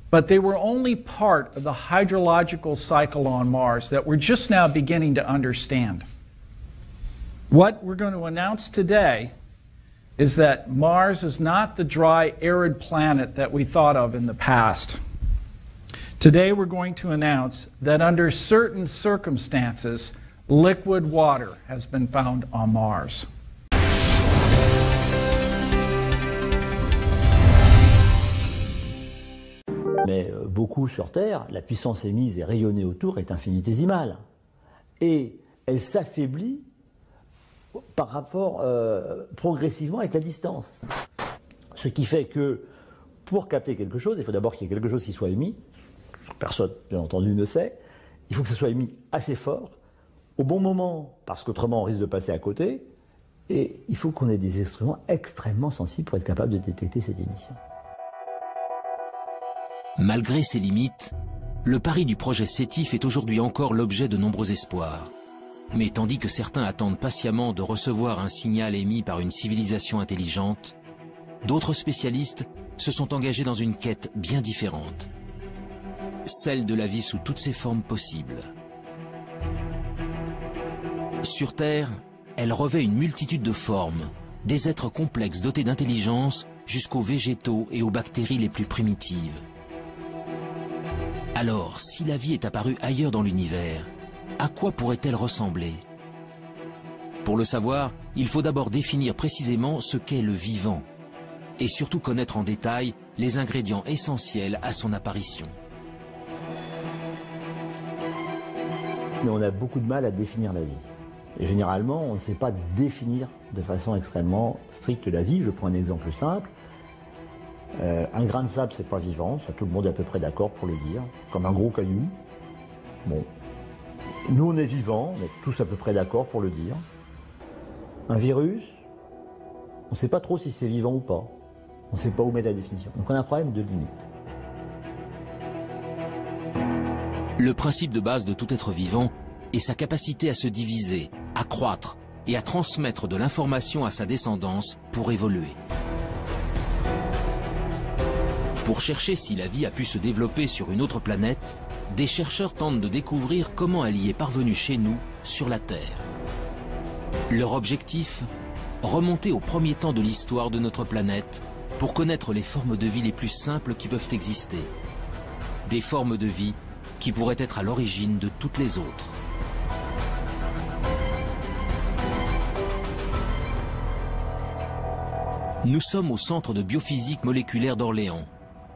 Speaker 9: but they were only part of the hydrological cycle on Mars that we're just now beginning to understand. What we're going to announce today is that Mars is not the dry, arid planet that we thought of in the past. Today we're going to announce that under certain circumstances, liquid water has been found on Mars.
Speaker 2: Mais beaucoup sur Terre, la puissance émise et rayonnée autour est infinitésimale. Et elle s'affaiblit par rapport progressivement avec la distance. Ce qui fait que pour capter quelque chose, il faut d'abord qu'il y ait quelque chose qui soit émis. Personne, bien entendu, ne sait. Il faut que ce soit émis assez fort, au bon moment, parce qu'autrement on risque de passer à côté. Et il faut qu'on ait des instruments extrêmement sensibles pour être capable de détecter cette émission.
Speaker 1: Malgré ses limites, le pari du projet SETI fait aujourd'hui encore l'objet de nombreux espoirs. Mais tandis que certains attendent patiemment de recevoir un signal émis par une civilisation intelligente, d'autres spécialistes se sont engagés dans une quête bien différente. Celle de la vie sous toutes ses formes possibles. Sur Terre, elle revêt une multitude de formes, des êtres complexes dotés d'intelligence jusqu'aux végétaux et aux bactéries les plus primitives. Alors, si la vie est apparue ailleurs dans l'univers, à quoi pourrait-elle ressembler? Pour le savoir, il faut d'abord définir précisément ce qu'est le vivant, et surtout connaître en détail les ingrédients essentiels à son apparition.
Speaker 2: Mais on a beaucoup de mal à définir la vie. Et généralement, on ne sait pas définir de façon extrêmement stricte la vie. Je prends un exemple simple. Un grain de sable, c'est pas vivant, ça tout le monde est à peu près d'accord pour le dire, comme un gros caillou. Bon, nous on est vivants, on est tous à peu près d'accord pour le dire. Un virus, on ne sait pas trop si c'est vivant ou pas. On ne sait pas où mettre la définition. Donc on a un problème de limite.
Speaker 1: Le principe de base de tout être vivant est sa capacité à se diviser, à croître et à transmettre de l'information à sa descendance pour évoluer. Pour chercher si la vie a pu se développer sur une autre planète, des chercheurs tentent de découvrir comment elle y est parvenue chez nous, sur la Terre. Leur objectif ? Remonter au premier temps de l'histoire de notre planète pour connaître les formes de vie les plus simples qui peuvent exister. Des formes de vie qui pourraient être à l'origine de toutes les autres. Nous sommes au Centre de biophysique moléculaire d'Orléans.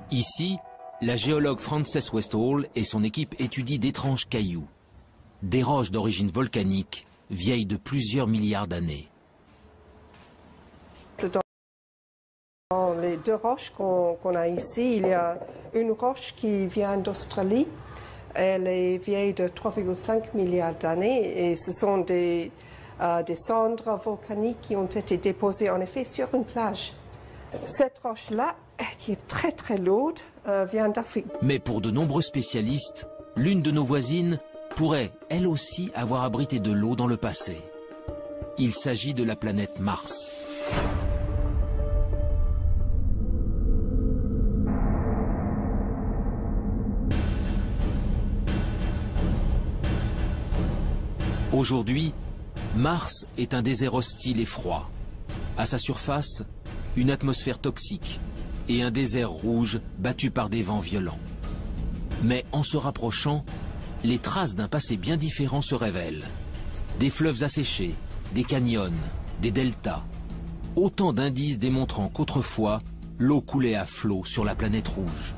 Speaker 1: Ici, la géologue Frances Westall et son équipe étudient d'étranges cailloux. Des roches d'origine volcanique, vieilles de plusieurs milliards d'années.
Speaker 3: Dans les deux roches qu'on a ici, il y a une roche qui vient d'Australie. Elle est vieille de 3,5 milliards d'années et ce sont des cendres volcaniques qui ont été déposées en effet sur une plage. Cette roche-là, qui est très très lourde, vient d'Afrique.
Speaker 1: Mais pour de nombreux spécialistes, l'une de nos voisines pourrait, elle aussi, avoir abrité de l'eau dans le passé. Il s'agit de la planète Mars. Aujourd'hui, Mars est un désert hostile et froid. À sa surface, une atmosphère toxique et un désert rouge battu par des vents violents. Mais en se rapprochant, les traces d'un passé bien différent se révèlent. Des fleuves asséchés, des canyons, des deltas. Autant d'indices démontrant qu'autrefois, l'eau coulait à flot sur la planète rouge.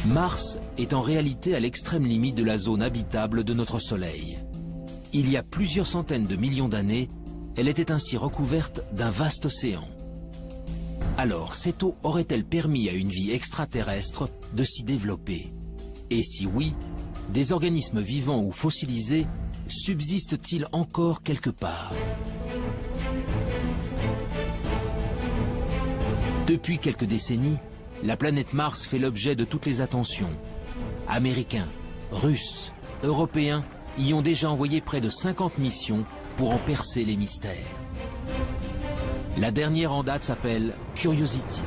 Speaker 1: Mars est en réalité à l'extrême limite de la zone habitable de notre Soleil. Il y a plusieurs centaines de millions d'années, elle était ainsi recouverte d'un vaste océan. Alors, cette eau aurait-elle permis à une vie extraterrestre de s'y développer? Et si oui, des organismes vivants ou fossilisés subsistent-ils encore quelque part? Depuis quelques décennies, la planète Mars fait l'objet de toutes les attentions. Américains, Russes, Européens y ont déjà envoyé près de 50 missions pour en percer les mystères. La dernière en date s'appelle Curiosity.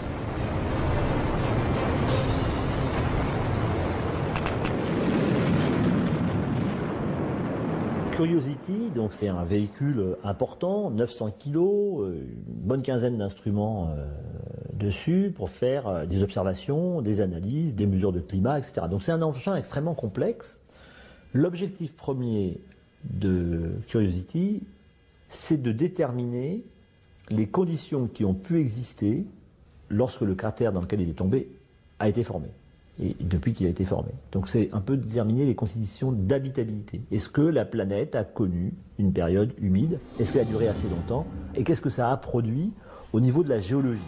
Speaker 2: Curiosity, donc c'est un véhicule important, 900 kg, une bonne quinzaine d'instruments dessus pour faire des observations, des analyses, des mesures de climat, etc. Donc c'est un engin extrêmement complexe. L'objectif premier de Curiosity, c'est de déterminer les conditions qui ont pu exister lorsque le cratère dans lequel il est tombé a été formé, et depuis qu'il a été formé. Donc c'est un peu déterminer les conditions d'habitabilité. Est-ce que la planète a connu une période humide? Est-ce qu'elle a duré assez longtemps? Et qu'est-ce que ça a produit au niveau de la géologie?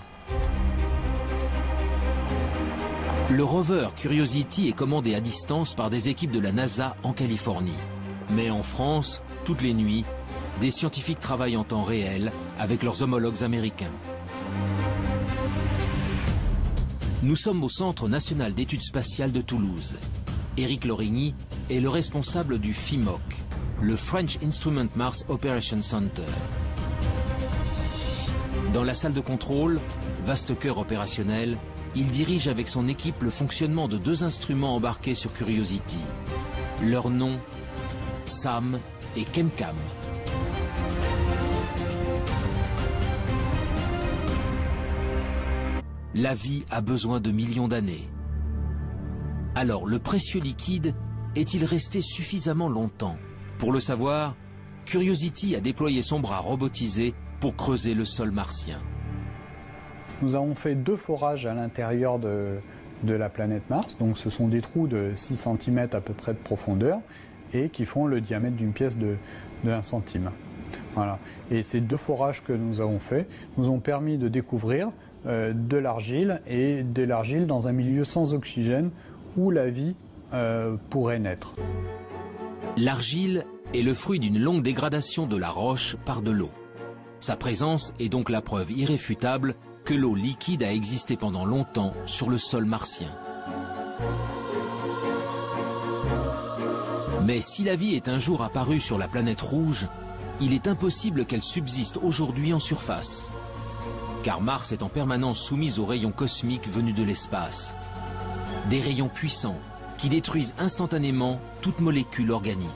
Speaker 1: Le rover Curiosity est commandé à distance par des équipes de la NASA en Californie. Mais en France, toutes les nuits, des scientifiques travaillent en temps réel avec leurs homologues américains. Nous sommes au Centre national d'études spatiales de Toulouse. Éric Lorigny est le responsable du FIMOC, le French Instrument Mars Operation Center. Dans la salle de contrôle, vaste cœur opérationnel, il dirige avec son équipe le fonctionnement de deux instruments embarqués sur Curiosity. Leurs noms, SAM et ChemCam. La vie a besoin de millions d'années. Alors, le précieux liquide est-il resté suffisamment longtemps? Pour le savoir, Curiosity a déployé son bras robotisé pour creuser le sol martien.
Speaker 5: Nous avons fait 2 forages à l'intérieur de la planète Mars. Donc ce sont des trous de 6 cm à peu près de profondeur et qui font le diamètre d'une pièce de 1 centime. Voilà. Et ces 2 forages que nous avons faits nous ont permis de découvrir de l'argile et de l'argile dans un milieu sans oxygène où la vie pourrait naître.
Speaker 1: L'argile est le fruit d'une longue dégradation de la roche par de l'eau. Sa présence est donc la preuve irréfutable que l'eau liquide a existé pendant longtemps sur le sol martien. Mais si la vie est un jour apparue sur la planète rouge, il est impossible qu'elle subsiste aujourd'hui en surface. Car Mars est en permanence soumise aux rayons cosmiques venus de l'espace. Des rayons puissants qui détruisent instantanément toute molécule organique.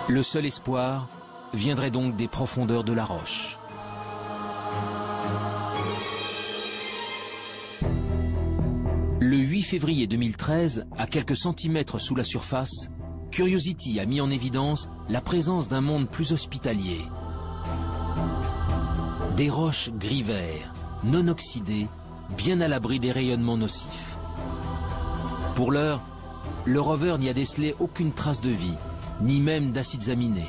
Speaker 1: Le seul espoir viendrait donc des profondeurs de la roche. Le 8 février 2013, à quelques centimètres sous la surface, Curiosity a mis en évidence la présence d'un monde plus hospitalier. Des roches gris-vert, non oxydées, bien à l'abri des rayonnements nocifs. Pour l'heure, le rover n'y a décelé aucune trace de vie, ni même d'acides aminés.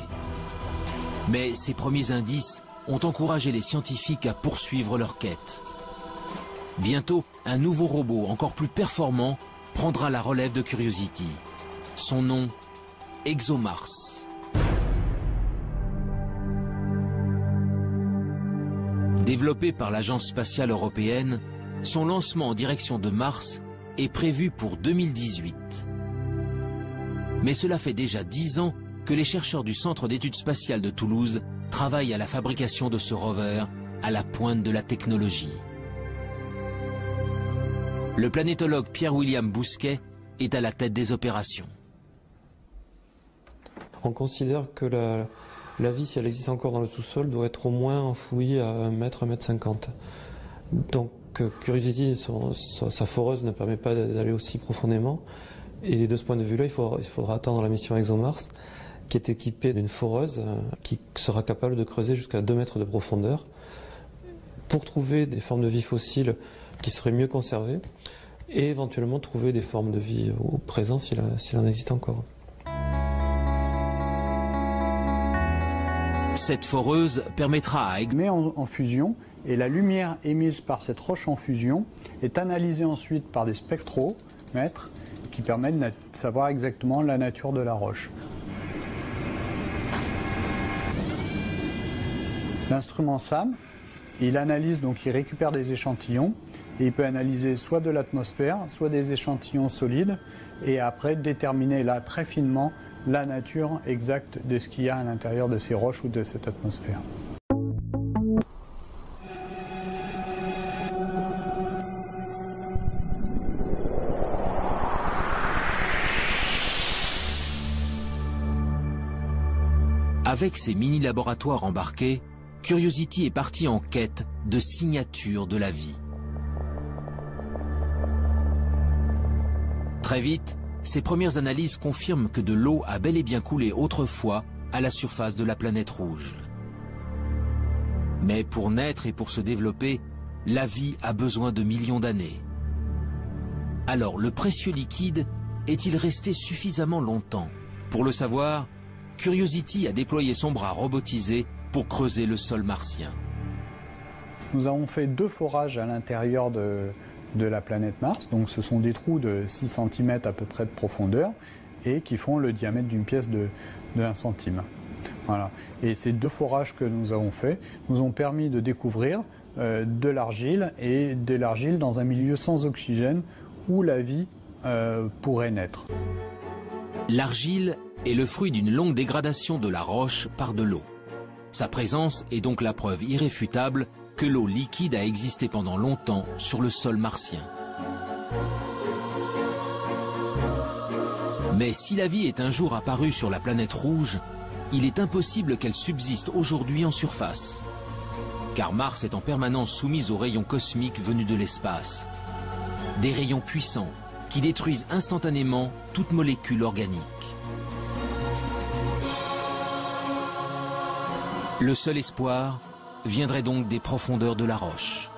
Speaker 1: Mais ces premiers indices ont encouragé les scientifiques à poursuivre leur quête. Bientôt, un nouveau robot encore plus performant prendra la relève de Curiosity. Son nom, ExoMars. Développé par l'Agence spatiale européenne, son lancement en direction de Mars est prévu pour 2018. Mais cela fait déjà 10 ans que les chercheurs du Centre d'études spatiales de Toulouse travaillent à la fabrication de ce rover à la pointe de la technologie. Le planétologue Pierre-William Bousquet est à la tête des opérations.
Speaker 6: On considère que la vie, si elle existe encore dans le sous-sol, doit être au moins enfouie à 1 mètre, 1 mètre 50. Donc Curiosity, sa foreuse ne permet pas d'aller aussi profondément. Et de ce point de vue-là, il faudra attendre la mission ExoMars, qui est équipée d'une foreuse qui sera capable de creuser jusqu'à 2 mètres de profondeur pour trouver des formes de vie fossiles qui seraient mieux conservées et éventuellement trouver des formes de vie au présent s'il en existe encore.
Speaker 1: Cette foreuse permettra à
Speaker 5: met en fusion et la lumière émise par cette roche en fusion est analysée ensuite par des spectromètres qui permettent de savoir exactement la nature de la roche. L'instrument SAM, il analyse, donc il récupère des échantillons et il peut analyser soit de l'atmosphère, soit des échantillons solides et après déterminer là très finement la nature exacte de ce qu'il y a à l'intérieur de ces roches ou de cette atmosphère.
Speaker 1: Avec ses mini-laboratoires embarqués, Curiosity est parti en quête de signatures de la vie. Très vite, ses premières analyses confirment que de l'eau a bel et bien coulé autrefois à la surface de la planète rouge. Mais pour naître et pour se développer, la vie a besoin de millions d'années. Alors le précieux liquide est-il resté suffisamment longtemps? Pour le savoir, Curiosity a déployé son bras robotisé pour creuser le sol martien.
Speaker 5: Nous avons fait 2 forages à l'intérieur de la planète Mars, donc ce sont des trous de 6 cm à peu près de profondeur et qui font le diamètre d'une pièce de 1 centime. Voilà. Et ces 2 forages que nous avons faits nous ont permis de découvrir de l'argile et de l'argile dans un milieu sans oxygène où la vie pourrait naître.
Speaker 1: L'argile est le fruit d'une longue dégradation de la roche par de l'eau. Sa présence est donc la preuve irréfutable que l'eau liquide a existé pendant longtemps sur le sol martien. Mais si la vie est un jour apparue sur la planète rouge, il est impossible qu'elle subsiste aujourd'hui en surface. Car Mars est en permanence soumise aux rayons cosmiques venus de l'espace. Des rayons puissants qui détruisent instantanément toute molécule organique. Le seul espoir viendrait donc des profondeurs de la roche.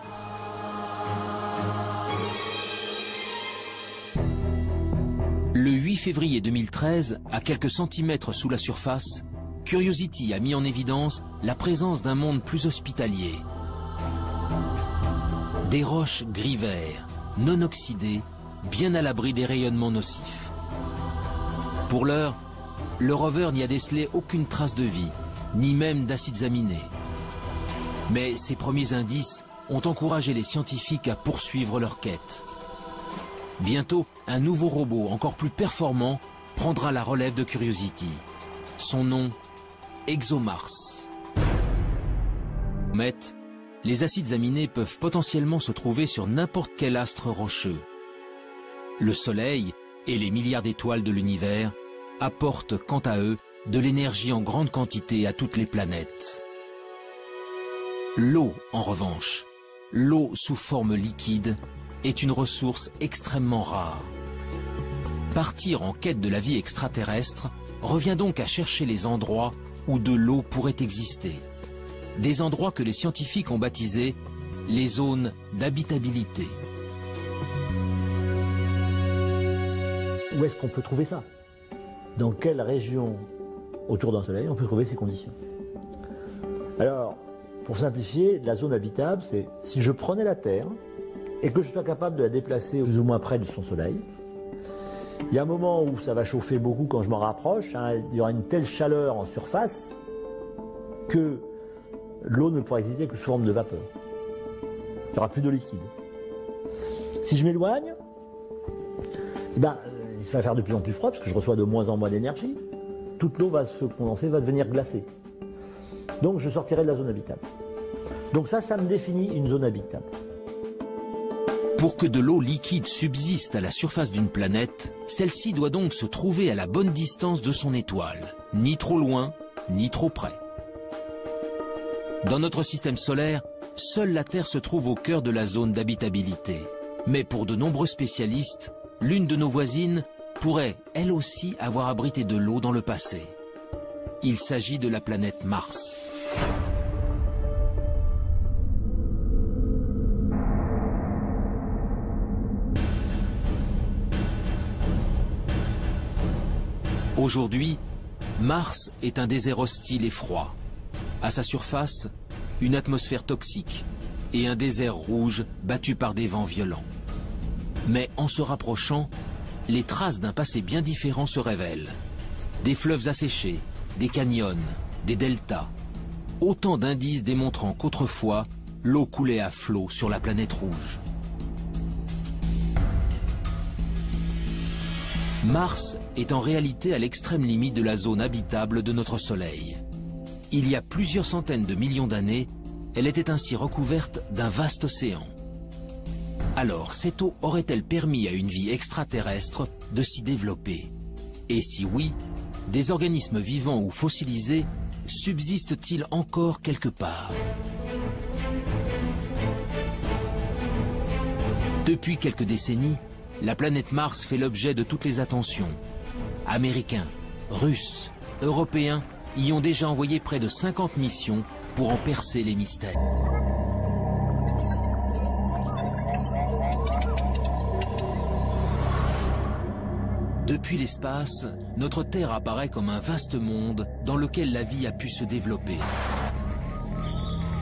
Speaker 1: Le 8 février 2013, à quelques centimètres sous la surface, Curiosity a mis en évidence la présence d'un monde plus hospitalier. Des roches gris-vert, non oxydées, bien à l'abri des rayonnements nocifs. Pour l'heure, le rover n'y a décelé aucune trace de vie, ni même d'acides aminés. Mais ces premiers indices ont encouragé les scientifiques à poursuivre leur quête. Bientôt, un nouveau robot encore plus performant prendra la relève de Curiosity. Son nom, ExoMars. Mais les acides aminés peuvent potentiellement se trouver sur n'importe quel astre rocheux. Le Soleil et les milliards d'étoiles de l'univers apportent quant à eux de l'énergie en grande quantité à toutes les planètes. L'eau, en revanche, l'eau sous forme liquide, est une ressource extrêmement rare. Partir en quête de la vie extraterrestre revient donc à chercher les endroits où de l'eau pourrait exister. Des endroits que les scientifiques ont baptisés les zones d'habitabilité.
Speaker 2: Où est-ce qu'on peut trouver ça? Dans quelle région autour d'un soleil on peut trouver ces conditions? Alors, pour simplifier, la zone habitable, c'est si je prenais la Terre et que je sois capable de la déplacer plus ou moins près de son soleil. Il y a un moment où ça va chauffer beaucoup quand je m'en rapproche, hein, il y aura une telle chaleur en surface que l'eau ne pourra exister que sous forme de vapeur. Il n'y aura plus de liquide. Si je m'éloigne, eh ben, il va faire de plus en plus froid parce que je reçois de moins en moins d'énergie. Toute l'eau va se condenser, va devenir glacée. Donc je sortirai de la zone habitable. Donc ça me définit une zone habitable.
Speaker 1: Pour que de l'eau liquide subsiste à la surface d'une planète, celle-ci doit donc se trouver à la bonne distance de son étoile, ni trop loin, ni trop près. Dans notre système solaire, seule la Terre se trouve au cœur de la zone d'habitabilité. Mais pour de nombreux spécialistes, l'une de nos voisines pourrait, elle aussi, avoir abrité de l'eau dans le passé. Il s'agit de la planète Mars. Aujourd'hui, Mars est un désert hostile et froid. À sa surface, une atmosphère toxique et un désert rouge battu par des vents violents. Mais en se rapprochant, les traces d'un passé bien différent se révèlent. Des fleuves asséchés, des canyons, des deltas. Autant d'indices démontrant qu'autrefois, l'eau coulait à flot sur la planète rouge. Mars est en réalité à l'extrême limite de la zone habitable de notre Soleil. Il y a plusieurs centaines de millions d'années, elle était ainsi recouverte d'un vaste océan. Alors, cette eau aurait-elle permis à une vie extraterrestre de s'y développer? Et si oui, des organismes vivants ou fossilisés subsistent-ils encore quelque part? Depuis quelques décennies, la planète Mars fait l'objet de toutes les attentions. Américains, Russes, Européens y ont déjà envoyé près de 50 missions pour en percer les mystères. Depuis l'espace, notre Terre apparaît comme un vaste monde dans lequel la vie a pu se développer.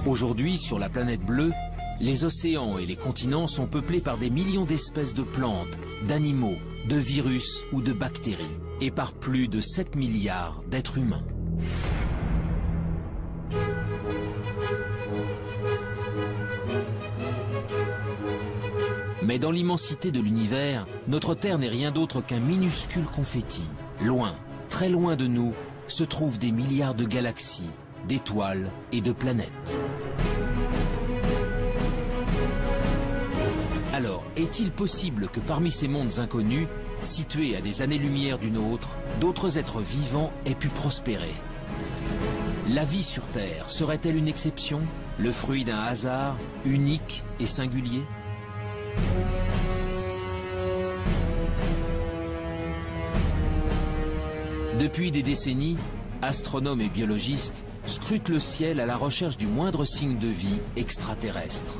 Speaker 1: Aujourd'hui, sur la planète bleue, les océans et les continents sont peuplés par des millions d'espèces de plantes, d'animaux, de virus ou de bactéries, et par plus de 7 milliards d'êtres humains. Mais dans l'immensité de l'univers, notre Terre n'est rien d'autre qu'un minuscule confetti. Loin, très loin de nous, se trouvent des milliards de galaxies, d'étoiles et de planètes. Alors, est-il possible que parmi ces mondes inconnus, situés à des années-lumière du nôtre, d'autres êtres vivants aient pu prospérer? La vie sur Terre serait-elle une exception, le fruit d'un hasard unique et singulier? Depuis des décennies, astronomes et biologistes scrutent le ciel à la recherche du moindre signe de vie extraterrestre.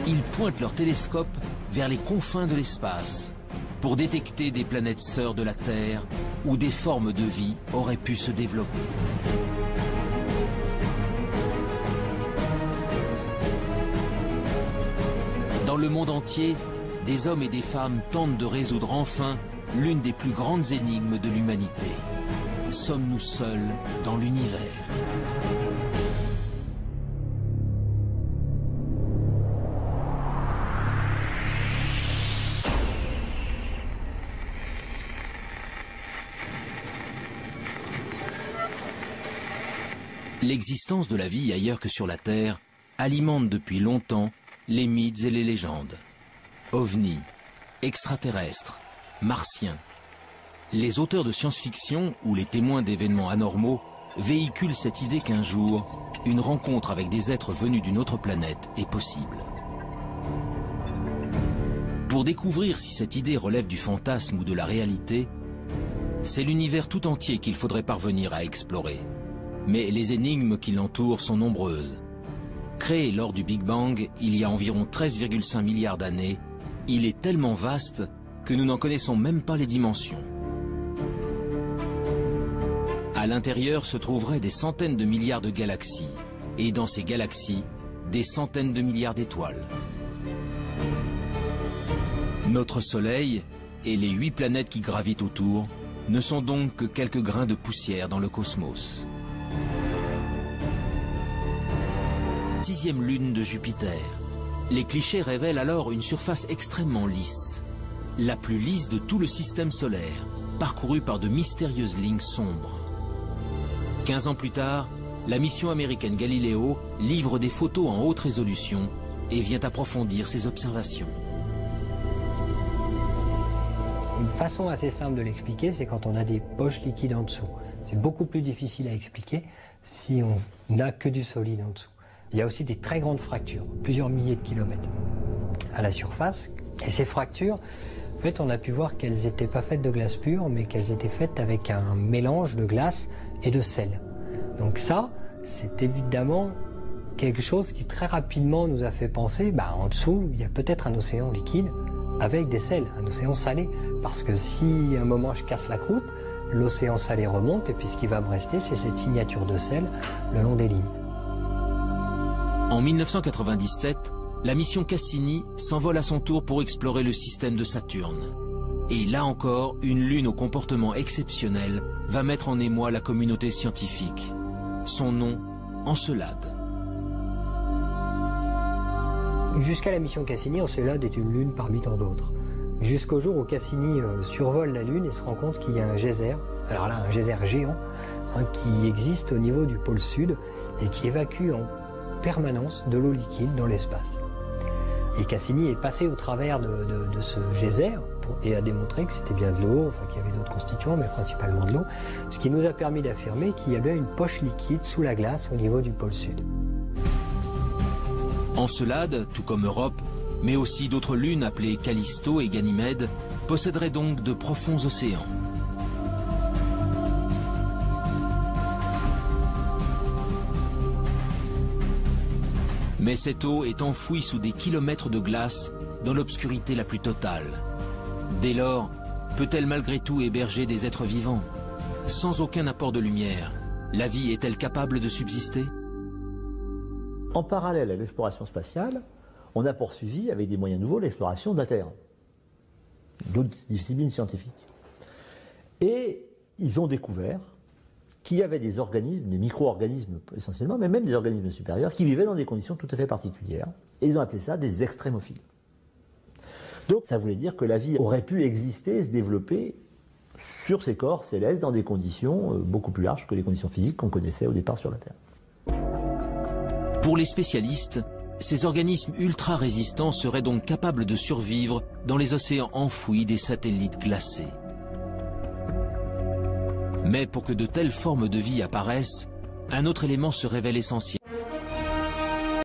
Speaker 1: Ils pointent leurs télescopes vers les confins de l'espace pour détecter des planètes sœurs de la Terre où des formes de vie auraient pu se développer. Dans le monde entier, des hommes et des femmes tentent de résoudre enfin l'une des plus grandes énigmes de l'humanité. Sommes-nous seuls dans l'univers ? L'existence de la vie ailleurs que sur la Terre alimente depuis longtemps les mythes et les légendes. OVNI, extraterrestres, martiens. Les auteurs de science-fiction ou les témoins d'événements anormaux véhiculent cette idée qu'un jour, une rencontre avec des êtres venus d'une autre planète est possible. Pour découvrir si cette idée relève du fantasme ou de la réalité, c'est l'univers tout entier qu'il faudrait parvenir à explorer. Mais les énigmes qui l'entourent sont nombreuses. Créé lors du Big Bang il y a environ 13,5 milliards d'années, il est tellement vaste que nous n'en connaissons même pas les dimensions. À l'intérieur se trouveraient des centaines de milliards de galaxies, et dans ces galaxies, des centaines de milliards d'étoiles. Notre Soleil et les 8 planètes qui gravitent autour ne sont donc que quelques grains de poussière dans le cosmos. 6e lune de Jupiter. Les clichés révèlent alors une surface extrêmement lisse, la plus lisse de tout le système solaire, parcourue par de mystérieuses lignes sombres. 15 ans plus tard, la mission américaine Galileo livre des photos en haute résolution et vient approfondir ses observations.
Speaker 7: Une façon assez simple de l'expliquer, c'est quand on a des poches liquides en dessous. C'est beaucoup plus difficile à expliquer si on n'a que du solide en dessous. Il y a aussi des très grandes fractures, plusieurs milliers de kilomètres à la surface. Et ces fractures, en fait, on a pu voir qu'elles n'étaient pas faites de glace pure, mais qu'elles étaient faites avec un mélange de glace et de sel. Donc ça, c'est évidemment quelque chose qui très rapidement nous a fait penser, en dessous, il y a peut-être un océan liquide avec des sels, un océan salé. Parce que si à un moment je casse la croûte, l'océan salé remonte et puis ce qui va me rester, c'est cette signature de sel le long des lignes.
Speaker 1: En 1997, la mission Cassini s'envole à son tour pour explorer le système de Saturne. Et là encore, une lune au comportement exceptionnel va mettre en émoi la communauté scientifique. Son nom, Encelade.
Speaker 7: Jusqu'à la mission Cassini, Encelade est une lune parmi tant d'autres. Jusqu'au jour où Cassini survole la Lune et se rend compte qu'il y a un geyser, alors là un geyser géant, qui existe au niveau du pôle sud et qui évacue en permanence de l'eau liquide dans l'espace. Et Cassini est passé au travers de ce geyser et a démontré que c'était bien de l'eau, qu'il y avait d'autres constituants, mais principalement de l'eau, ce qui nous a permis d'affirmer qu'il y avait une poche liquide sous la glace au niveau du pôle sud.
Speaker 1: Encelade, tout comme Europe, mais aussi d'autres lunes appelées Callisto et Ganymède, posséderaient donc de profonds océans. Mais cette eau est enfouie sous des kilomètres de glace dans l'obscurité la plus totale. Dès lors, peut-elle malgré tout héberger des êtres vivants? Sans aucun apport de lumière, la vie est-elle capable de subsister?
Speaker 2: En parallèle à l'exploration spatiale, on a poursuivi avec des moyens nouveaux l'exploration de la Terre, d'autres disciplines scientifiques. Et ils ont découvert qu'il y avait des organismes, des micro-organismes essentiellement, mais même des organismes supérieurs, qui vivaient dans des conditions tout à fait particulières. Et ils ont appelé ça des extrémophiles. Donc ça voulait dire que la vie aurait pu exister et se développer sur ces corps célestes dans des conditions beaucoup plus larges que les conditions physiques qu'on connaissait au départ sur la Terre.
Speaker 1: Pour les spécialistes, ces organismes ultra résistants seraient donc capables de survivre dans les océans enfouis des satellites glacés. Mais pour que de telles formes de vie apparaissent, un autre élément se révèle essentiel.